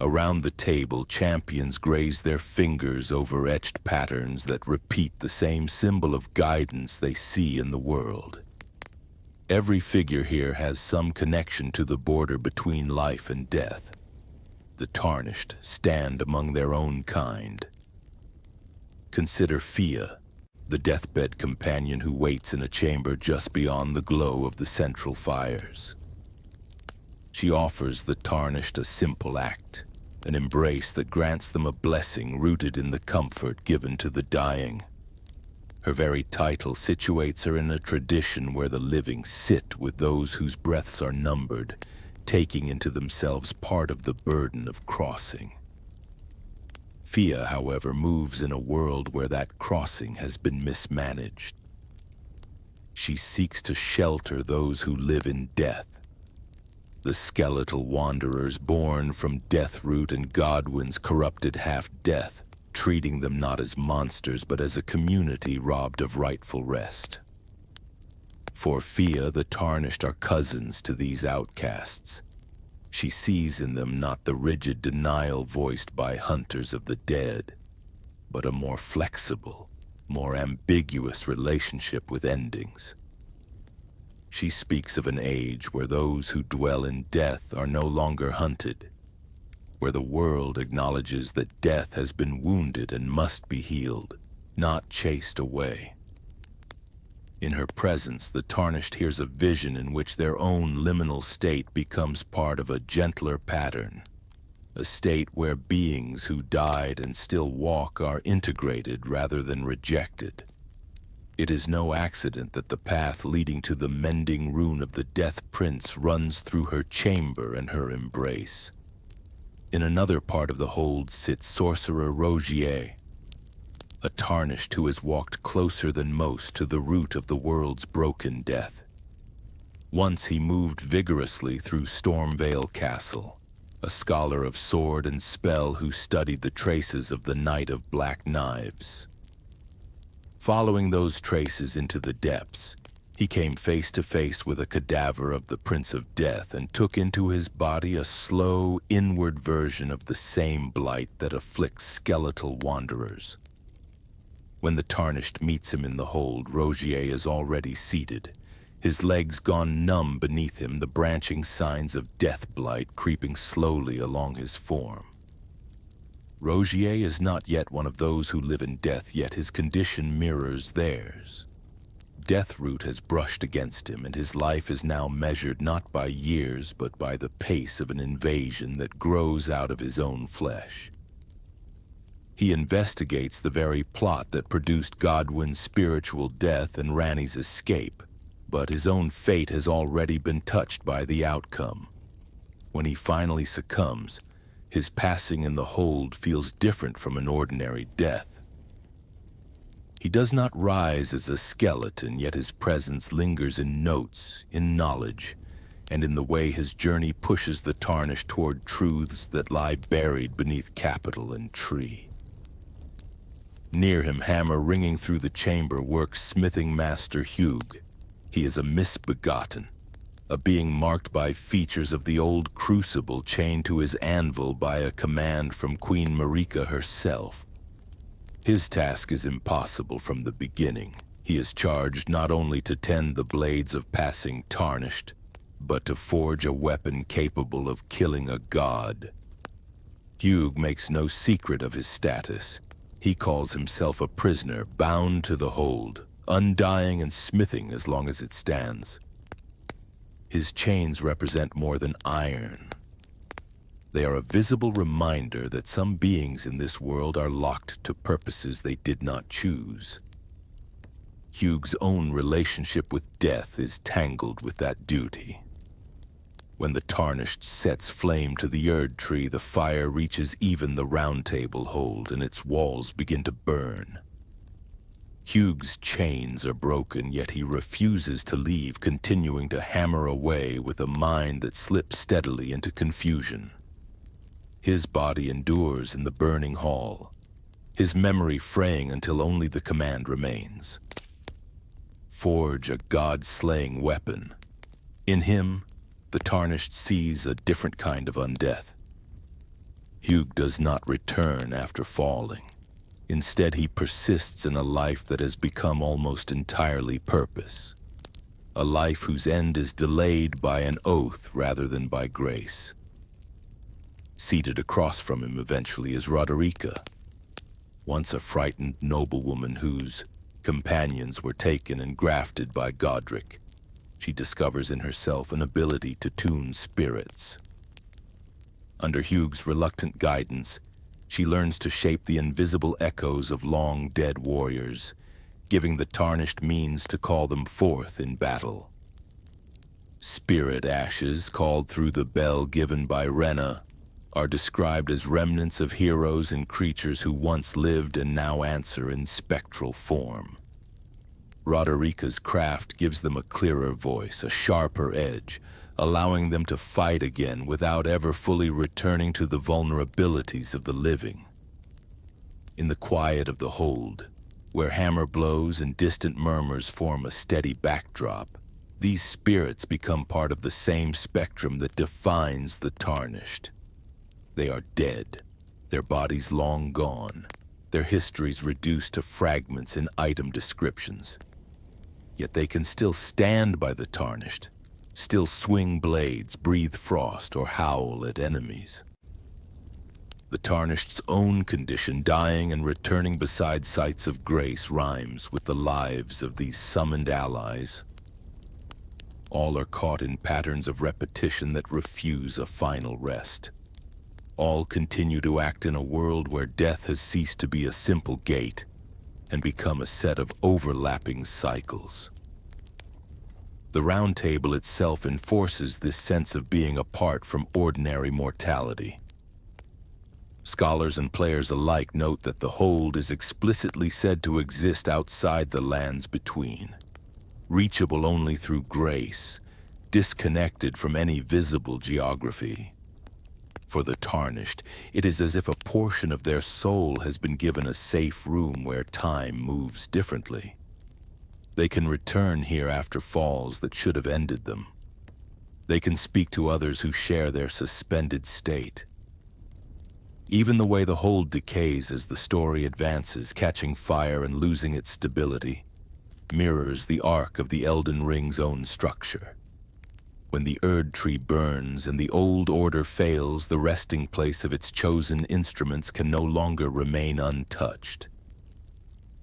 Around the table, champions graze their fingers over etched patterns that repeat the same symbol of guidance they see in the world. Every figure here has some connection to the border between life and death. The Tarnished stand among their own kind. Consider Fia, the deathbed companion who waits in a chamber just beyond the glow of the central fires. She offers the Tarnished a simple act, an embrace that grants them a blessing rooted in the comfort given to the dying. Her very title situates her in a tradition where the living sit with those whose breaths are numbered, taking into themselves part of the burden of crossing. Fia, however, moves in a world where that crossing has been mismanaged. She seeks to shelter those who live in death, the skeletal wanderers born from Deathroot and Godwyn's corrupted half-death, treating them not as monsters but as a community robbed of rightful rest. For Fia, the Tarnished are cousins to these outcasts. She sees in them not the rigid denial voiced by hunters of the dead, but a more flexible, more ambiguous relationship with endings. She speaks of an age where those who dwell in death are no longer hunted, where the world acknowledges that death has been wounded and must be healed, not chased away. In her presence, the Tarnished hears a vision in which their own liminal state becomes part of a gentler pattern, a state where beings who died and still walk are integrated rather than rejected. It is no accident that the path leading to the mending rune of the Death Prince runs through her chamber and her embrace. In another part of the hold sits Sorcerer Rogier, a Tarnished who has walked closer than most to the root of the world's broken death. Once he moved vigorously through Stormvale Castle, a scholar of sword and spell who studied the traces of the Knight of Black Knives. Following those traces into the depths, he came face to face with a cadaver of the Prince of Death and took into his body a slow, inward version of the same blight that afflicts skeletal wanderers. When the Tarnished meets him in the hold, Rogier is already seated, his legs gone numb beneath him, the branching signs of death blight creeping slowly along his form. Rogier is not yet one of those who live in death, yet his condition mirrors theirs. Deathroot has brushed against him, and his life is now measured not by years, but by the pace of an invasion that grows out of his own flesh. He investigates the very plot that produced Godwyn's spiritual death and Ranni's escape, but his own fate has already been touched by the outcome. When he finally succumbs, his passing in the hold feels different from an ordinary death. He does not rise as a skeleton, yet his presence lingers in notes, in knowledge, and in the way his journey pushes the Tarnished toward truths that lie buried beneath capital and tree. Near him, hammer ringing through the chamber, works smithing master Hugh. He is a misbegotten, a being marked by features of the old crucible chained to his anvil by a command from Queen Marika herself. His task is impossible from the beginning. He is charged not only to tend the blades of passing Tarnished, but to forge a weapon capable of killing a god. Hugh makes no secret of his status. He calls himself a prisoner bound to the hold, undying and smithing as long as it stands. His chains represent more than iron. They are a visible reminder that some beings in this world are locked to purposes they did not choose. Hugh's own relationship with death is tangled with that duty. When the Tarnished sets flame to the Erd tree, the fire reaches even the Round Table hold, and its walls begin to burn. Hugh's chains are broken, yet he refuses to leave, continuing to hammer away with a mind that slips steadily into confusion. His body endures in the burning hall, his memory fraying until only the command remains. Forge a god-slaying weapon. In him, the Tarnished sees a different kind of undeath. Hugh does not return after falling. Instead, he persists in a life that has become almost entirely purpose. A life whose end is delayed by an oath rather than by grace. Seated across from him eventually is Roderica, once a frightened noblewoman whose companions were taken and grafted by Godric. She discovers in herself an ability to tune spirits. Under Hugh's reluctant guidance, she learns to shape the invisible echoes of long-dead warriors, giving the Tarnished means to call them forth in battle. Spirit ashes, called through the bell given by Rena, are described as remnants of heroes and creatures who once lived and now answer in spectral form. Roderica's craft gives them a clearer voice, a sharper edge, allowing them to fight again without ever fully returning to the vulnerabilities of the living. In the quiet of the hold, where hammer blows and distant murmurs form a steady backdrop, these spirits become part of the same spectrum that defines the Tarnished. They are dead, their bodies long gone, their histories reduced to fragments in item descriptions. Yet they can still stand by the Tarnished, still swing blades, breathe frost, or howl at enemies. The Tarnished's own condition, dying and returning beside sites of grace, rhymes with the lives of these summoned allies. All are caught in patterns of repetition that refuse a final rest. All continue to act in a world where death has ceased to be a simple gate and become a set of overlapping cycles. The Round Table itself enforces this sense of being apart from ordinary mortality. Scholars and players alike note that the hold is explicitly said to exist outside the lands between, reachable only through grace, disconnected from any visible geography. For the Tarnished, it is as if a portion of their soul has been given a safe room where time moves differently. They can return here after falls that should have ended them. They can speak to others who share their suspended state. Even the way the hold decays as the story advances, catching fire and losing its stability, mirrors the arc of the Elden Ring's own structure. When the Erd tree burns and the old order fails, the resting place of its chosen instruments can no longer remain untouched.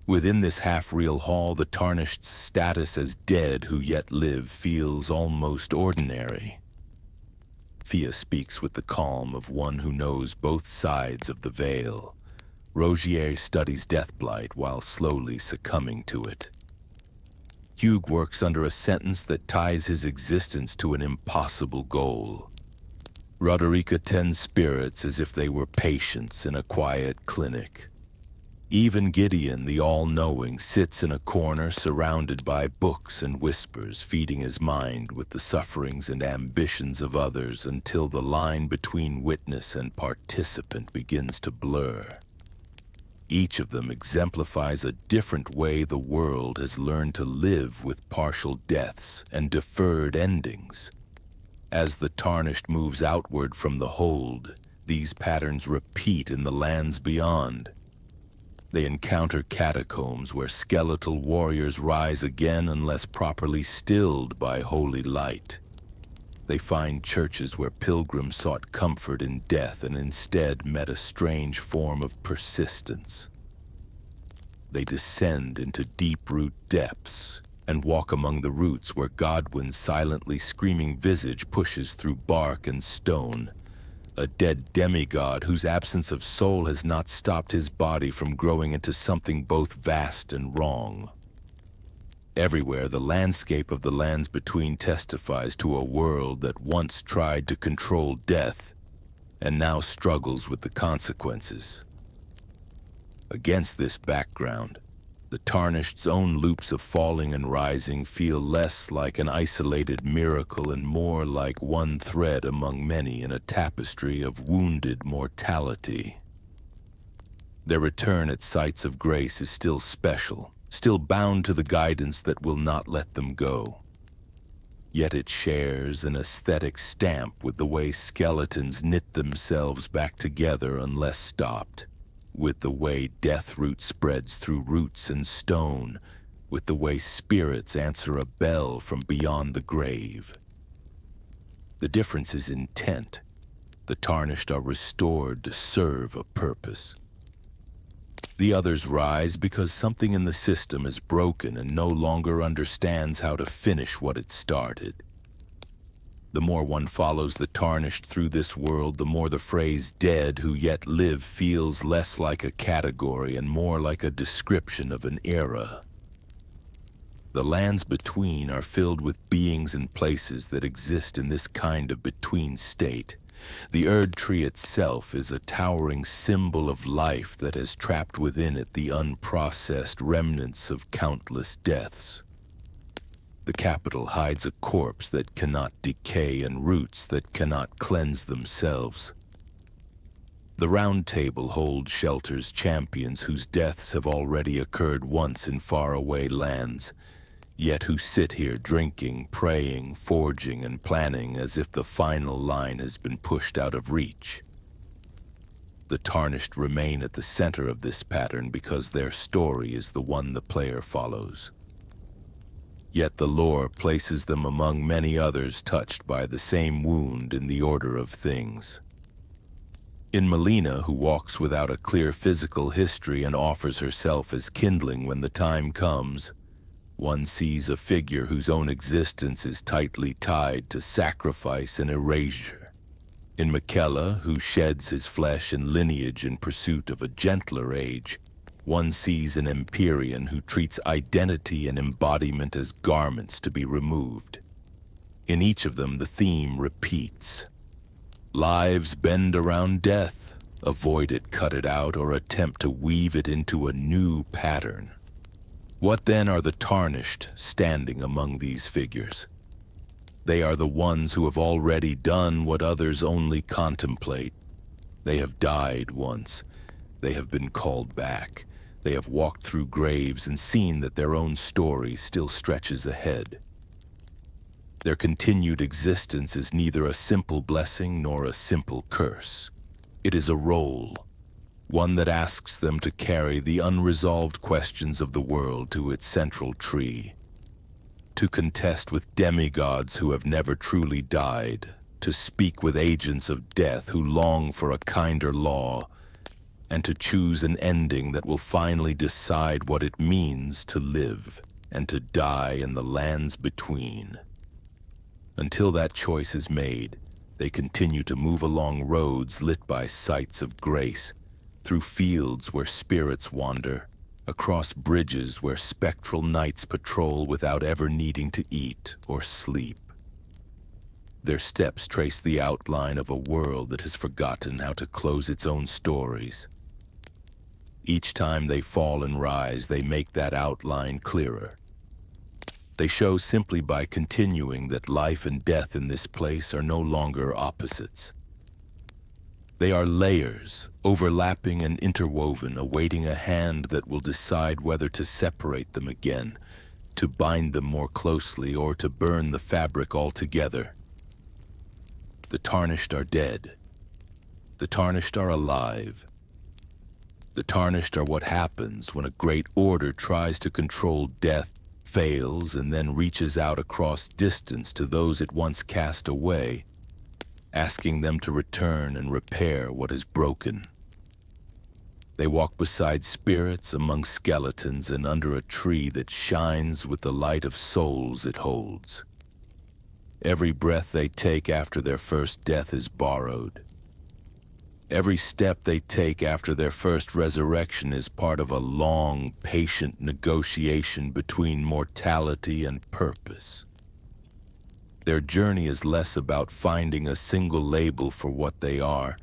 Within this half-real hall, the Tarnished's status as dead who yet live feels almost ordinary. Fia speaks with the calm of one who knows both sides of the veil. Rogier studies deathblight while slowly succumbing to it. Hugh works under a sentence that ties his existence to an impossible goal. Roderica tends spirits as if they were patients in a quiet clinic. Even Gideon, the all-knowing, sits in a corner surrounded by books and whispers, feeding his mind with the sufferings and ambitions of others until the line between witness and participant begins to blur. Each of them exemplifies a different way the world has learned to live with partial deaths and deferred endings. As the Tarnished moves outward from the hold, these patterns repeat in the lands beyond. They encounter catacombs where skeletal warriors rise again unless properly stilled by holy light. They find churches where pilgrims sought comfort in death and instead met a strange form of persistence. They descend into deep-root depths and walk among the roots where Godwin's silently screaming visage pushes through bark and stone, a dead demigod whose absence of soul has not stopped his body from growing into something both vast and wrong. Everywhere, the landscape of the lands between testifies to a world that once tried to control death and now struggles with the consequences. Against this background, the Tarnished's own loops of falling and rising feel less like an isolated miracle and more like one thread among many in a tapestry of wounded mortality. Their return at sites of grace is still special, still bound to the guidance that will not let them go. Yet it shares an aesthetic stamp with the way skeletons knit themselves back together unless stopped, with the way death root spreads through roots and stone, with the way spirits answer a bell from beyond the grave. The difference is intent. The Tarnished are restored to serve a purpose. The others rise because something in the system is broken and no longer understands how to finish what it started. The more one follows the Tarnished through this world, the more the phrase "dead who yet live" feels less like a category and more like a description of an era. The lands between are filled with beings and places that exist in this kind of between state. The Erd Tree itself is a towering symbol of life that has trapped within it the unprocessed remnants of countless deaths. The capital hides a corpse that cannot decay and roots that cannot cleanse themselves. The Round Table holds shelter's champions whose deaths have already occurred once in faraway lands, yet who sit here drinking, praying, forging, and planning as if the final line has been pushed out of reach. The Tarnished remain at the center of this pattern because their story is the one the player follows. Yet the lore places them among many others touched by the same wound in the order of things. In Melina, who walks without a clear physical history and offers herself as kindling when the time comes, one sees a figure whose own existence is tightly tied to sacrifice and erasure. In Miquella, who sheds his flesh and lineage in pursuit of a gentler age, one sees an Empyrean who treats identity and embodiment as garments to be removed. In each of them, the theme repeats. Lives bend around death, avoid it, cut it out, or attempt to weave it into a new pattern. What then are the Tarnished standing among these figures? They are the ones who have already done what others only contemplate. They have died once. They have been called back. They have walked through graves and seen that their own story still stretches ahead. Their continued existence is neither a simple blessing nor a simple curse. It is a role, one that asks them to carry the unresolved questions of the world to its central tree, to contest with demigods who have never truly died, to speak with agents of death who long for a kinder law, and to choose an ending that will finally decide what it means to live and to die in the lands between. Until that choice is made, they continue to move along roads lit by sights of grace, through fields where spirits wander, across bridges where spectral knights patrol without ever needing to eat or sleep. Their steps trace the outline of a world that has forgotten how to close its own stories. Each time they fall and rise, they make that outline clearer. They show simply by continuing that life and death in this place are no longer opposites. They are layers, overlapping and interwoven, awaiting a hand that will decide whether to separate them again, to bind them more closely, or to burn the fabric altogether. The Tarnished are dead. The Tarnished are alive. The Tarnished are what happens when a great order tries to control death, fails, and then reaches out across distance to those it once cast away, asking them to return and repair what is broken. They walk beside spirits, among skeletons, and under a tree that shines with the light of souls it holds. Every breath they take after their first death is borrowed. Every step they take after their first resurrection is part of a long, patient negotiation between mortality and purpose. Their journey is less about finding a single label for what they are,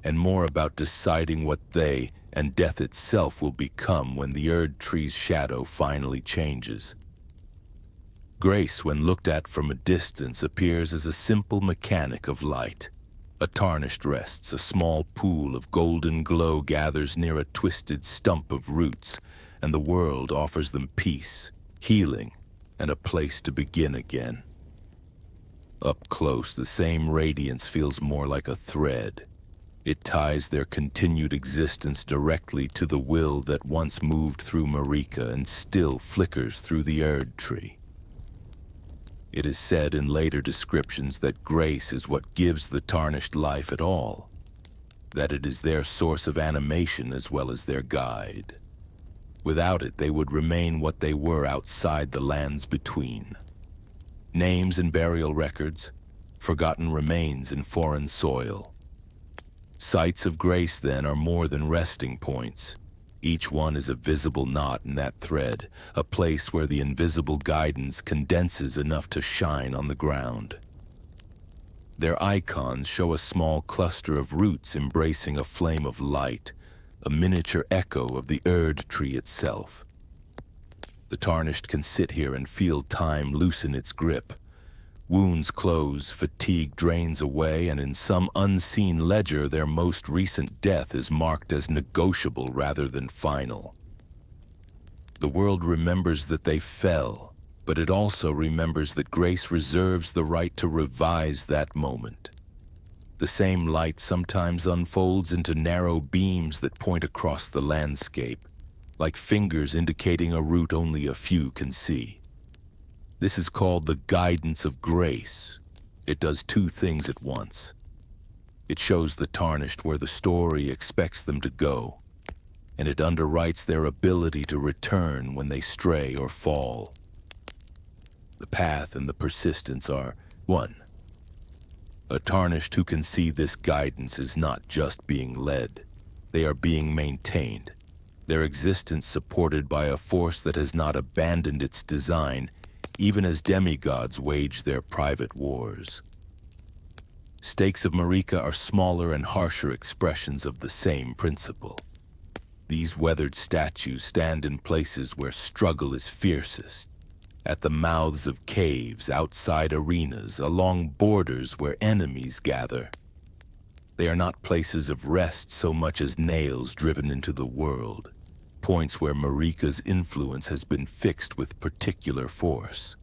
and more about deciding what they and death itself will become when the Erd tree's shadow finally changes. Grace, when looked at from a distance, appears as a simple mechanic of light. A Tarnished rests, a small pool of golden glow gathers near a twisted stump of roots, and the world offers them peace, healing, and a place to begin again. Up close, the same radiance feels more like a thread. It ties their continued existence directly to the will that once moved through Marika and still flickers through the Erd tree. It is said in later descriptions that grace is what gives the Tarnished life at all, that it is their source of animation as well as their guide. Without it, they would remain what they were outside the lands between. Names and burial records, forgotten remains in foreign soil. Sites of grace, then, are more than resting points. Each one is a visible knot in that thread, a place where the invisible guidance condenses enough to shine on the ground. Their icons show a small cluster of roots embracing a flame of light, a miniature echo of the Erd tree itself. The Tarnished can sit here and feel time loosen its grip. Wounds close, fatigue drains away, and in some unseen ledger, their most recent death is marked as negotiable rather than final. The world remembers that they fell, but it also remembers that grace reserves the right to revise that moment. The same light sometimes unfolds into narrow beams that point across the landscape, like fingers indicating a route only a few can see. This is called the guidance of grace. It does two things at once. It shows the Tarnished where the story expects them to go, and it underwrites their ability to return when they stray or fall. The path and the persistence are one. A Tarnished who can see this guidance is not just being led. They are being maintained, their existence supported by a force that has not abandoned its design, even as demigods wage their private wars. Stakes of Marika are smaller and harsher expressions of the same principle. These weathered statues stand in places where struggle is fiercest, at the mouths of caves, outside arenas, along borders where enemies gather. They are not places of rest so much as nails driven into the world, points where Marika's influence has been fixed with particular force.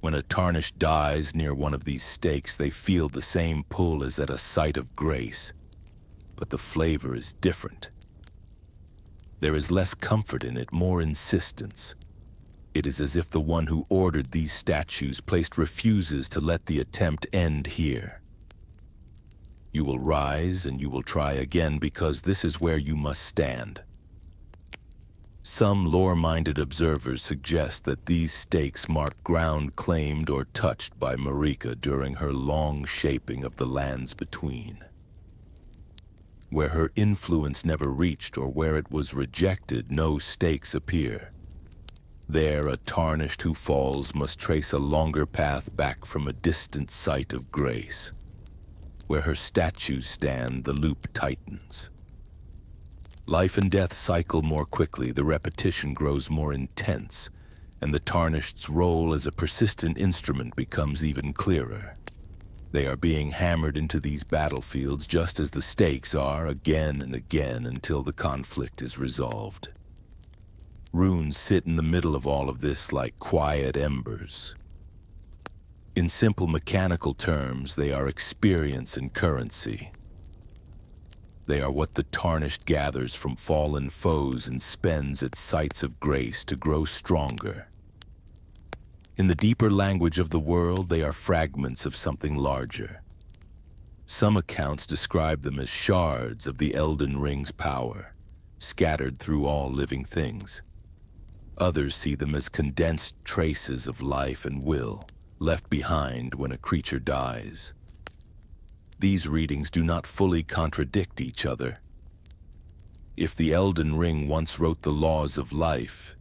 When a Tarnished dies near one of these stakes, they feel the same pull as at a site of grace, but the flavor is different. There is less comfort in it, more insistence. It is as if the one who ordered these statues placed refuses to let the attempt end here. You will rise and you will try again because this is where you must stand. Some lore-minded observers suggest that these stakes mark ground claimed or touched by Marika during her long shaping of the lands between. Where her influence never reached or where it was rejected, no stakes appear. There, a Tarnished who falls must trace a longer path back from a distant site of grace. Where her statues stand, the loop tightens. Life and death cycle more quickly, the repetition grows more intense, and the Tarnished's role as a persistent instrument becomes even clearer. They are being hammered into these battlefields just as the stakes are again and again until the conflict is resolved. Runes sit in the middle of all of this like quiet embers. In simple mechanical terms, they are experience and currency. They are what the Tarnished gathers from fallen foes and spends at sites of grace to grow stronger. In the deeper language of the world, they are fragments of something larger. Some accounts describe them as shards of the Elden Ring's power, scattered through all living things. Others see them as condensed traces of life and will, left behind when a creature dies. These readings do not fully contradict each other. If the Elden Ring once wrote the laws of life,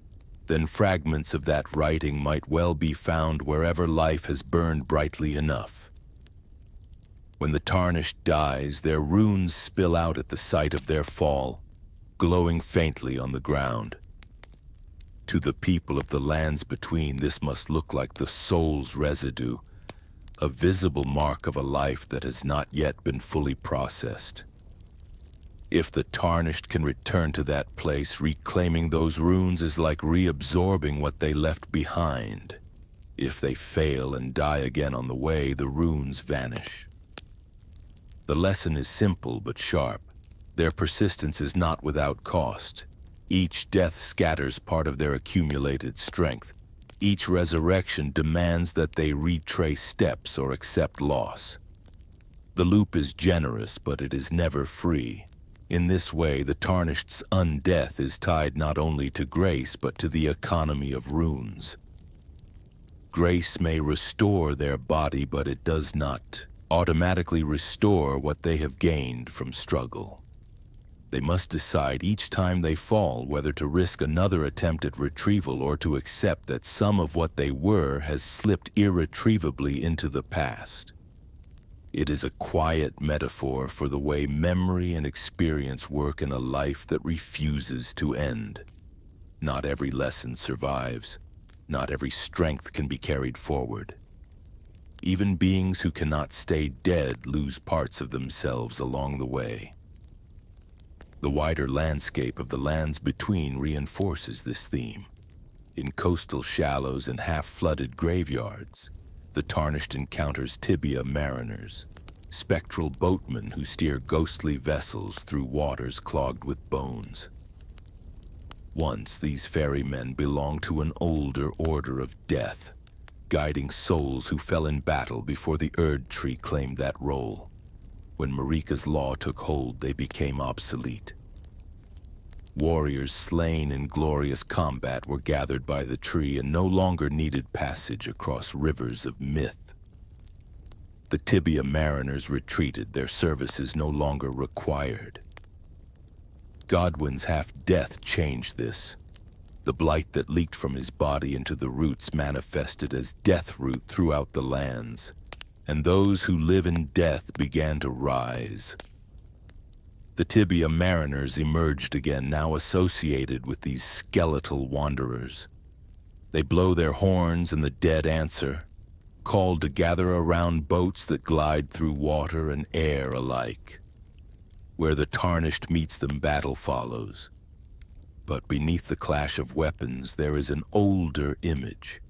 then fragments of that writing might well be found wherever life has burned brightly enough. When the Tarnished dies, their runes spill out at the site of their fall, glowing faintly on the ground. To the people of the lands between, this must look like the soul's residue, a visible mark of a life that has not yet been fully processed. If the Tarnished can return to that place, reclaiming those runes is like reabsorbing what they left behind. If they fail and die again on the way, the runes vanish. The lesson is simple but sharp. Their persistence is not without cost. Each death scatters part of their accumulated strength. Each resurrection demands that they retrace steps or accept loss. The loop is generous, but it is never free. In this way, the Tarnished's undeath is tied not only to grace, but to the economy of runes. Grace may restore their body, but it does not automatically restore what they have gained from struggle. They must decide each time they fall whether to risk another attempt at retrieval or to accept that some of what they were has slipped irretrievably into the past. It is a quiet metaphor for the way memory and experience work in a life that refuses to end. Not every lesson survives. Not every strength can be carried forward. Even beings who cannot stay dead lose parts of themselves along the way. The wider landscape of the lands between reinforces this theme. In coastal shallows and half-flooded graveyards, the Tarnished encounters tibia mariners, spectral boatmen who steer ghostly vessels through waters clogged with bones. Once, these ferrymen belonged to an older order of death, guiding souls who fell in battle before the Erd Tree claimed that role. When Marika's law took hold, they became obsolete. Warriors slain in glorious combat were gathered by the tree and no longer needed passage across rivers of myth. The tibia mariners retreated, their services no longer required. Godwin's half-death changed this. The blight that leaked from his body into the roots manifested as death root throughout the lands, and those who live in death began to rise. The tibia mariners emerged again, now associated with these skeletal wanderers. They blow their horns and the dead answer, called to gather around boats that glide through water and air alike. Where the Tarnished meets them, battle follows. But beneath the clash of weapons, there is an older image.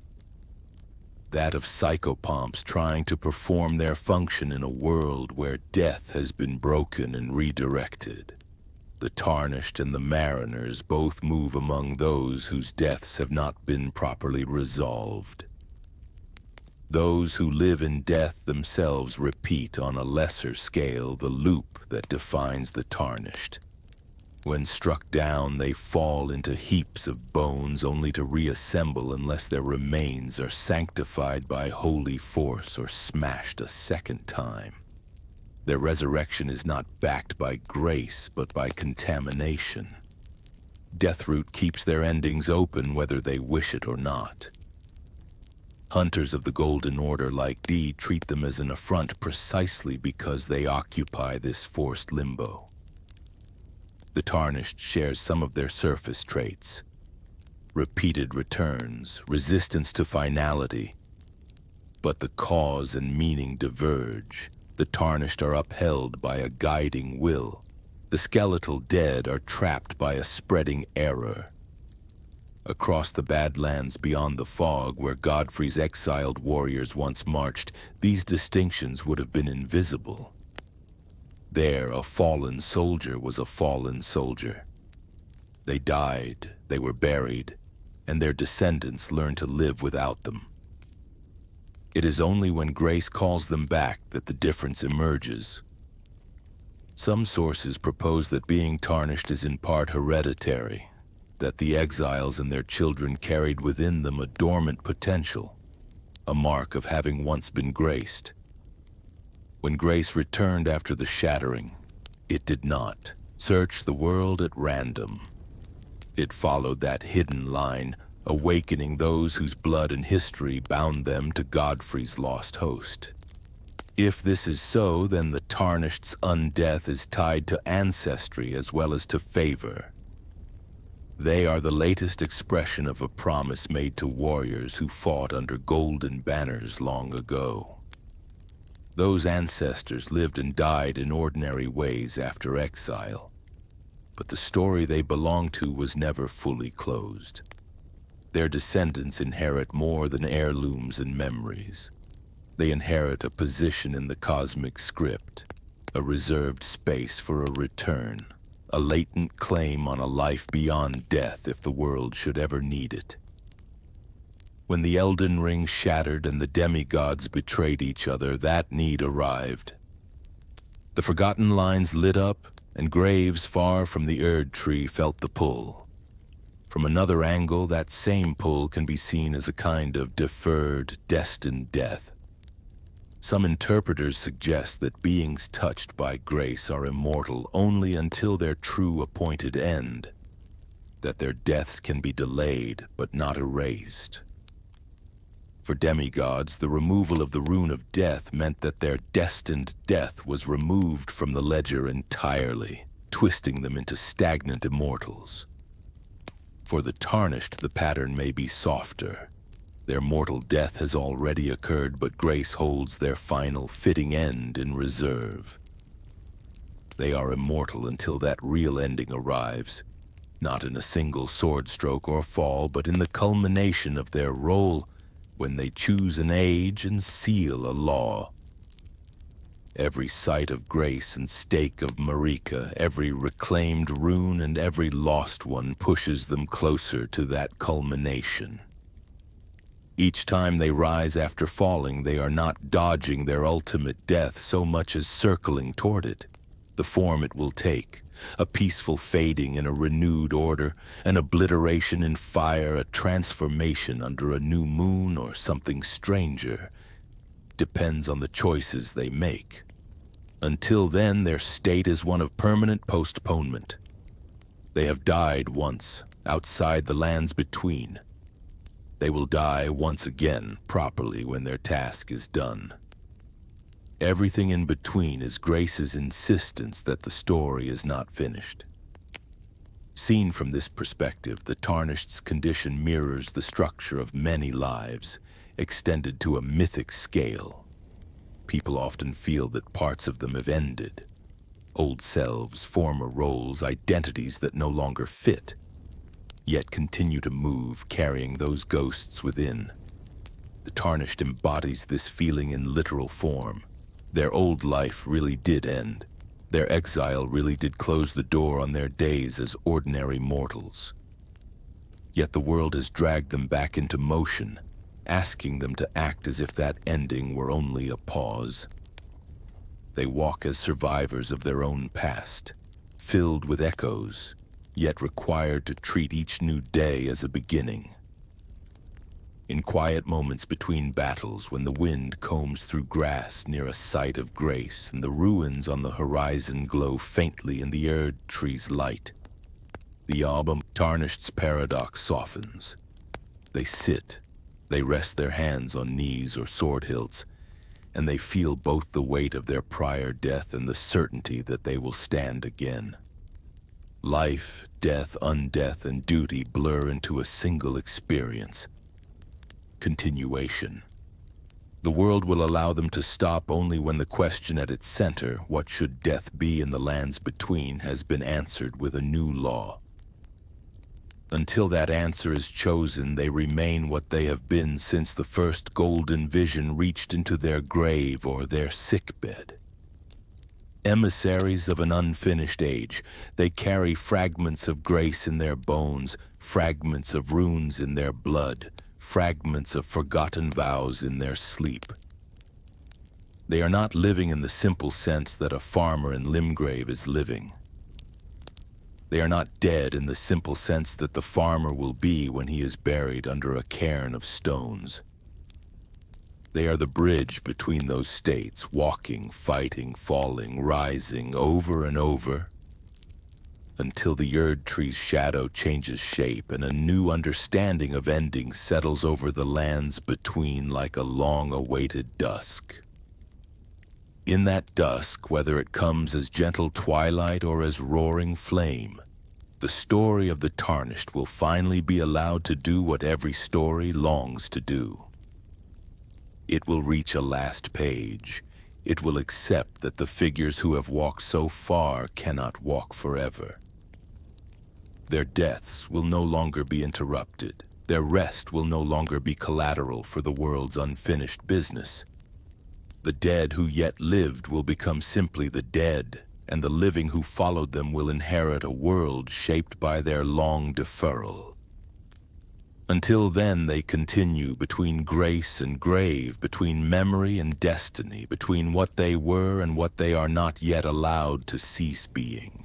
That of psychopomps trying to perform their function in a world where death has been broken and redirected. The Tarnished and the mariners both move among those whose deaths have not been properly resolved. Those who live in death themselves repeat on a lesser scale the loop that defines the Tarnished. When struck down, they fall into heaps of bones only to reassemble unless their remains are sanctified by holy force or smashed a second time. Their resurrection is not backed by grace, but by contamination. Deathroot keeps their endings open whether they wish it or not. Hunters of the Golden Order like D treat them as an affront precisely because they occupy this forced limbo. The Tarnished shares some of their surface traits: repeated returns, resistance to finality. But the cause and meaning diverge. The Tarnished are upheld by a guiding will. The skeletal dead are trapped by a spreading error. Across the Badlands beyond the fog, where Godfrey's exiled warriors once marched, these distinctions would have been invisible. There, a fallen soldier was a fallen soldier. They died, they were buried, and their descendants learned to live without them. It is only when grace calls them back that the difference emerges. Some sources propose that being tarnished is in part hereditary, that the exiles and their children carried within them a dormant potential, a mark of having once been graced. When grace returned after the shattering, it did not search the world at random. It followed that hidden line, awakening those whose blood and history bound them to Godfrey's lost host. If this is so, then the Tarnished's undeath is tied to ancestry as well as to favor. They are the latest expression of a promise made to warriors who fought under golden banners long ago. Those ancestors lived and died in ordinary ways after exile, but the story they belonged to was never fully closed. Their descendants inherit more than heirlooms and memories. They inherit a position in the cosmic script, a reserved space for a return, a latent claim on a life beyond death if the world should ever need it. When the Elden Ring shattered and the demigods betrayed each other, that need arrived. The forgotten lines lit up, and graves far from the Erd tree felt the pull. From another angle, that same pull can be seen as a kind of deferred, destined death. Some interpreters suggest that beings touched by grace are immortal only until their true appointed end, that their deaths can be delayed but not erased. For demigods, the removal of the rune of death meant that their destined death was removed from the ledger entirely, twisting them into stagnant immortals. For the Tarnished, the pattern may be softer. Their mortal death has already occurred, but grace holds their final fitting end in reserve. They are immortal until that real ending arrives, not in a single sword stroke or fall, but in the culmination of their role when they choose an age and seal a law. Every site of grace and stake of Marika, every reclaimed rune and every lost one pushes them closer to that culmination. Each time they rise after falling, they are not dodging their ultimate death so much as circling toward it, the form it will take, a peaceful fading in a renewed order, an obliteration in fire, a transformation under a new moon, or something stranger. Depends on the choices they make. Until then, their state is one of permanent postponement. They have died once, outside the lands between. They will die once again, properly, when their task is done. Everything in between is Grace's insistence that the story is not finished. Seen from this perspective, the Tarnished's condition mirrors the structure of many lives, extended to a mythic scale. People often feel that parts of them have ended. Old selves, former roles, identities that no longer fit, yet continue to move, carrying those ghosts within. The Tarnished embodies this feeling in literal form. Their old life really did end. Their exile really did close the door on their days as ordinary mortals. Yet the world has dragged them back into motion, asking them to act as if that ending were only a pause. They walk as survivors of their own past, filled with echoes, yet required to treat each new day as a beginning. In quiet moments between battles, when the wind combs through grass near a site of grace and the ruins on the horizon glow faintly in the Erd tree's light, the album Tarnished's paradox softens. They sit, they rest their hands on knees or sword hilts, and they feel both the weight of their prior death and the certainty that they will stand again. Life, death, undeath, and duty blur into a single experience. Continuation. The world will allow them to stop only when the question at its center, what should death be in the lands between, has been answered with a new law. Until that answer is chosen, they remain what they have been since the first golden vision reached into their grave or their sickbed. Emissaries of an unfinished age, they carry fragments of grace in their bones, fragments of runes in their blood, fragments of forgotten vows in their sleep. They are not living in the simple sense that a farmer in Limgrave is living. They are not dead in the simple sense that the farmer will be when he is buried under a cairn of stones. They are the bridge between those states, walking, fighting, falling, rising over and over, until the Erd tree's shadow changes shape and a new understanding of ending settles over the lands between like a long-awaited dusk. In that dusk, whether it comes as gentle twilight or as roaring flame, the story of the Tarnished will finally be allowed to do what every story longs to do. It will reach a last page. It will accept that the figures who have walked so far cannot walk forever. Their deaths will no longer be interrupted. Their rest will no longer be collateral for the world's unfinished business. The dead who yet lived will become simply the dead, and the living who followed them will inherit a world shaped by their long deferral. Until then, they continue between grace and grave, between memory and destiny, between what they were and what they are not yet allowed to cease being.